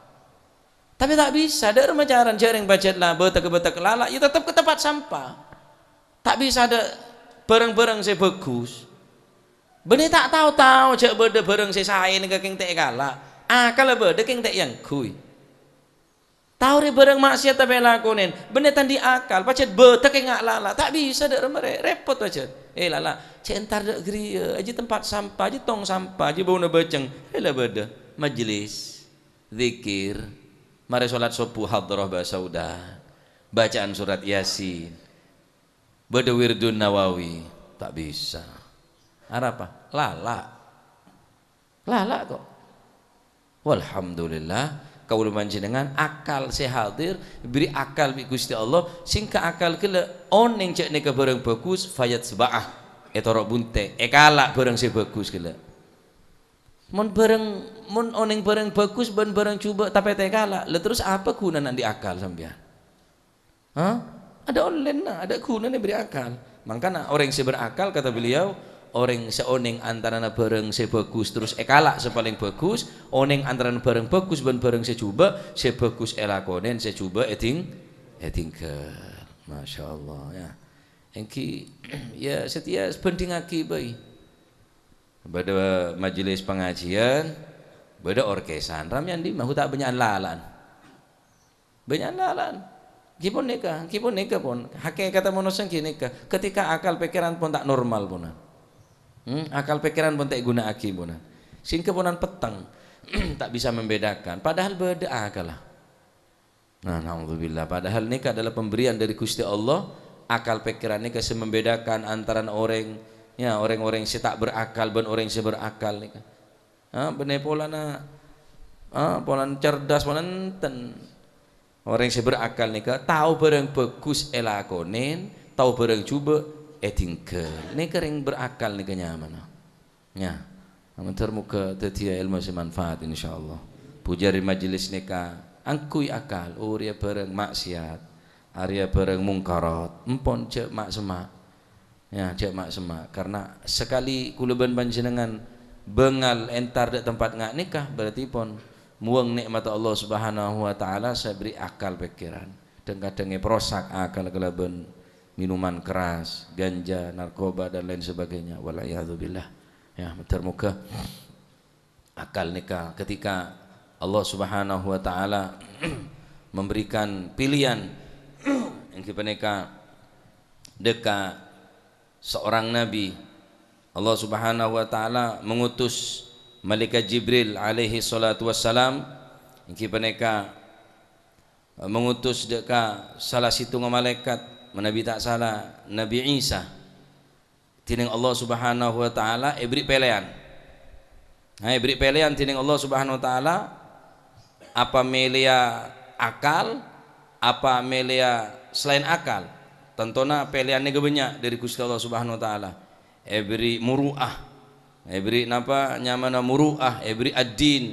Tapi tak bisa, ada remajaran jaring budget lah, betek lala, ya tetap ke tempat sampah. Tak bisa ada barang-barang saya bagus. Benih tak tahu cak beda barang saya ni keng tek galak. Kalau beda keng tek yang kui. Tahu re barang maksiat tapi lakonin. Benih tandi akal, pacet beda keng ngak lala. Tak bisa ada repot aja. Lala, cek entar dek geria, aja tempat sampah, aja tong sampah, aja bau nebeceng. Lah beda majelis, zikir, mari solat subuh hadrah bahasa udah, bacaan surat Yasin. Beda wirdun Nawawi, tak bisa. Apa? Lala kok. Walhamdulillah kaula panjenengan akal sehadir beri akal bi Gusti Allah singka akal kele oneng cek neka barang bagus fayat sebaah etorok bunte kalak barang se bagus kele mon oneng barang bagus ban barang coba tapi teh kalak le terus apa guna nanti akal sampean? Ada online nah, ada gunanya beri akal. Makanya orang yang berakal kata beliau, orang seoneng antara barang sebagus terus kalak sepaling bagus, oneng antara barang bagus ban barang secoba sebagus elakonen secoba etingkel. Masya Allah ya. Engki ya setia penting aki bayi. Pada majelis pengajian, pada orkesan, ramian di mahu tak banyak lalan. Kipun nikah pun hakikat kata manusia nikah ketika akal pikiran pun tak normal pun akal pikiran pun tak guna aki pun sehingga punan petang tak bisa membedakan padahal beda akal lah. Nah naudzubillah, padahal nikah adalah pemberian dari Gusti Allah. Akal pikiran nikah membedakan antara orang yang tak berakal dan orang yang berakal nikah. Bener polana polan cerdas polan ten. Orang yang berakal nikah tahu barang bagus elakonen, tahu barang coba tinggal. Nikah yang berakal nikah nyaman. Ya, amantar muka tetia ilmu semanfaat insyaallah. Pujari majelis nikah, angkui akal. Ria barang maksiat, area barang mungkarat. Empon cek mak semak. Ya, cek mak semak. Karena sekali kuluban panjenengan bengal entar de tempat ngak nikah berarti pon muang nikmat Allah Subhanahu wa taala saya beri akal pikiran dan kadangnya perosak akal kelaban minuman keras, ganja, narkoba dan lain sebagainya. Wala'iyadzubillah. Ya, termuka akal nikah ketika Allah Subhanahu wa taala memberikan pilihan yang kepada deka seorang nabi. Allah Subhanahu wa taala mengutus Malaikat Jibril alaihi salatu wassalam ingki peneka mengutus deka salah situ malaikat Nabi tak salah Nabi Isa tining Allah Subhanahu wa taala beri pilihan. Beri pilihan tining Allah Subhanahu wa taala apa melia akal apa melia selain akal. Tentunya pilihannya banyak dari Gusti Allah Subhanahu wa taala. Beri muruah beri napa nyamana muru'ah beri ad-din.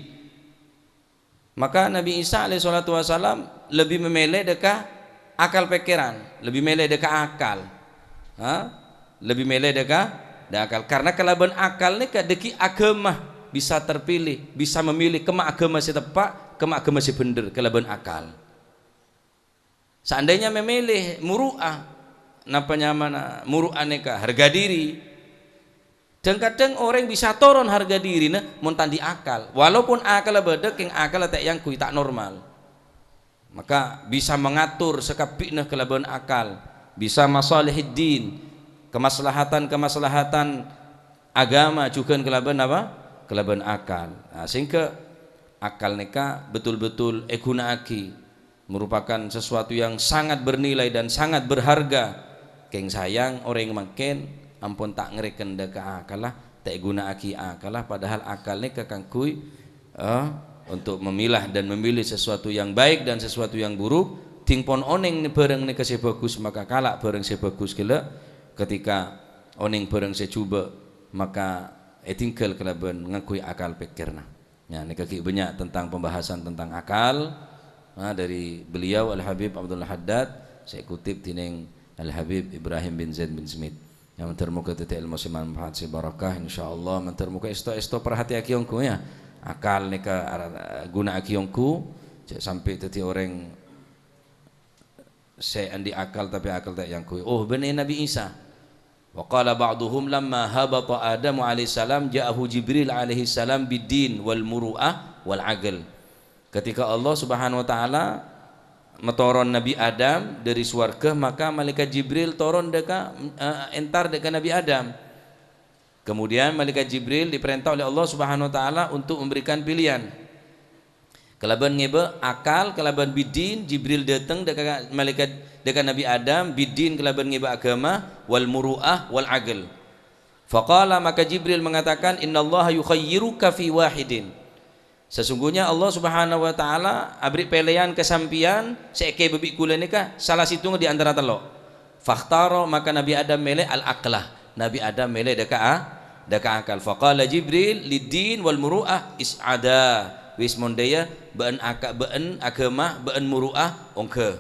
Maka Nabi Isa alaihi salatu wasalam lebih memilih deka akal pikiran, lebih memilih deka akal. Lebih memilih deka akal karena kelaban akal ni deki agama bisa terpilih, bisa memilih kemak agama si tepak, kemak agama si bener kelaban akal. Seandainya memilih muru'ah napa nyamana muru'ah neka harga diri. Dan kadang orang bisa turun harga diri montan di akal walaupun akal beda keng akal tak yang kui tak normal maka bisa mengatur sekapikna kelaban akal bisa masalihiddin kemaslahatan agama juga kelaban apa kelaban akal. Sehingga akal neka betul-betul egunaaki merupakan sesuatu yang sangat bernilai dan sangat berharga keng sayang orang yang makin ampun tak ngereken deka akal lah tak guna aki akal lah padahal akal ni kakangkui untuk memilah dan memilih sesuatu yang baik dan sesuatu yang buruk tingpon oneng ni bareng ni kasih bagus maka kalak bareng saya bagus kela ketika oneng bareng saya cuba maka tinggal kelaban ngakui akal pikirna. Ya ni kaki banyak tentang pembahasan tentang akal dari beliau Al-Habib Abdul Haddad saya kutip tining Al-Habib Ibrahim bin Zaid bin Smith. Yang termuka titik ilmu semanfaat si barakah insyaallah mentermuka isto perhati aki ongku ya akal nika guna akiyongku sampai tadi orang saya andi akal tapi akal tak yang kui. Oh benar Nabi Isa. Wa qala ba'duhum lamma habata Adam alaihi salam ja'ahu Jibril alaihi salam bid-din wal muru'ah wal aql. Ketika Allah Subhanahu wa taala metoron Nabi Adam dari swarga, maka malaikat Jibril toron deka entar deka Nabi Adam. Kemudian malaikat Jibril diperintah oleh Allah Subhanahu wa taala untuk memberikan pilihan. Kelaban ngebe akal, kelaban bidin, Jibril datang deka malaikat deka Nabi Adam, bidin kelaban ngebe agama, wal muru'ah wal aql. Faqala, maka Jibril mengatakan, innallaha yukhayyiruka fi wahidin. Sesungguhnya Allah Subhanahu wa taala abri pilihan kesampian seeke bebi kula nikah salah situ di antara telo. Fakhtaro, maka Nabi Adam milih al aqlah. Nabi Adam milih deka akal. Faqala Jibril lidin wal muru'ah is'ada. Wis mondaya beun agama beun muru'ah ongke.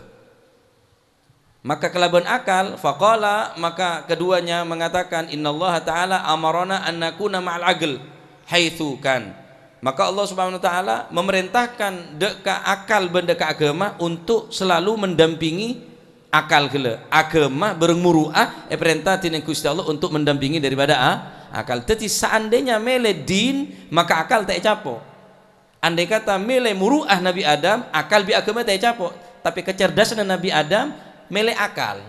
Maka kelaban akal faqala, maka keduanya mengatakan innallaha ta'ala amarona an nakuna ma'al aql haitsu kan. Maka Allah Subhanahu wa taala memerintahkan deka akal benda ke agama untuk selalu mendampingi akal gele. Agama bereng muru'ah perintah tinin Gusti Allah untuk mendampingi daripada akal. Tetapi seandainya mele din maka akal tak capo. Andai kata mele muru'ah Nabi Adam, akal bi agama tak capo. Tapi kecerdasan Nabi Adam mele akal.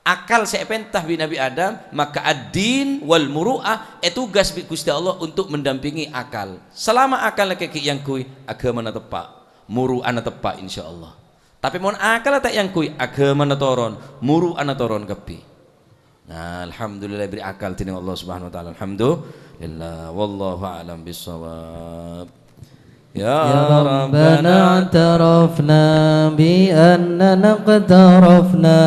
Akal sepentah bi Nabi Adam, maka ad-din wal muru'ah tugas bi Gusti Allah untuk mendampingi akal. Selama akal keki yang kui agama na tepak, muru'ah na tepak insyaallah. Tapi mon akal tak yang kui agama na toron, muru'ah na toron kepi. Nah, alhamdulillah beri akal tining Allah Subhanahu wa taala. Alhamdulillah wallahu a'lam bissawab. Ya Rabbana i'tarafna bi annana qtarafna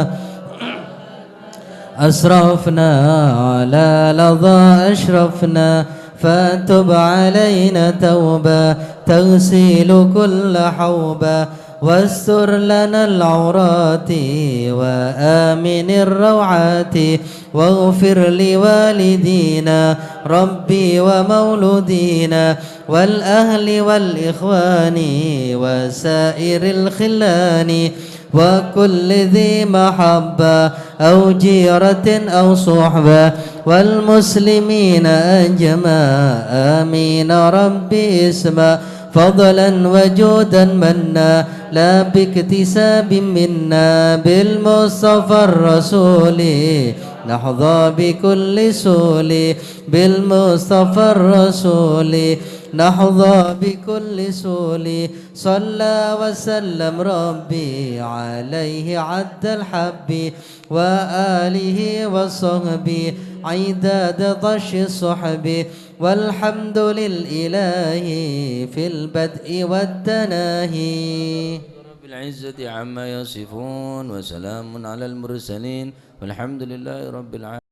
أسرفنا على لظى أشرفنا فتب علينا توبة تغسل كل حوبة واستر لنا العورات وآمن الروعات واغفر لوالدينا ربي ومولودينا والأهل والإخوان وسائر الخلان وكل ذي محبة أو جيرة أو صحبة والمسلمين أجمع آمين ربي اسما فضلا وجودا منا لا باكتساب منا بالمصطفى الرسول نحظى بكل سول بالمصطفى الرسول نحظى بكل سول صلى وسلم ربي عليه عد الحب وآله وصحبه عداد طش الصحب والحمد للإله في البدء والتناهي رب العزة عما يصفون وسلام على المرسلين والحمد لله رب العالمين.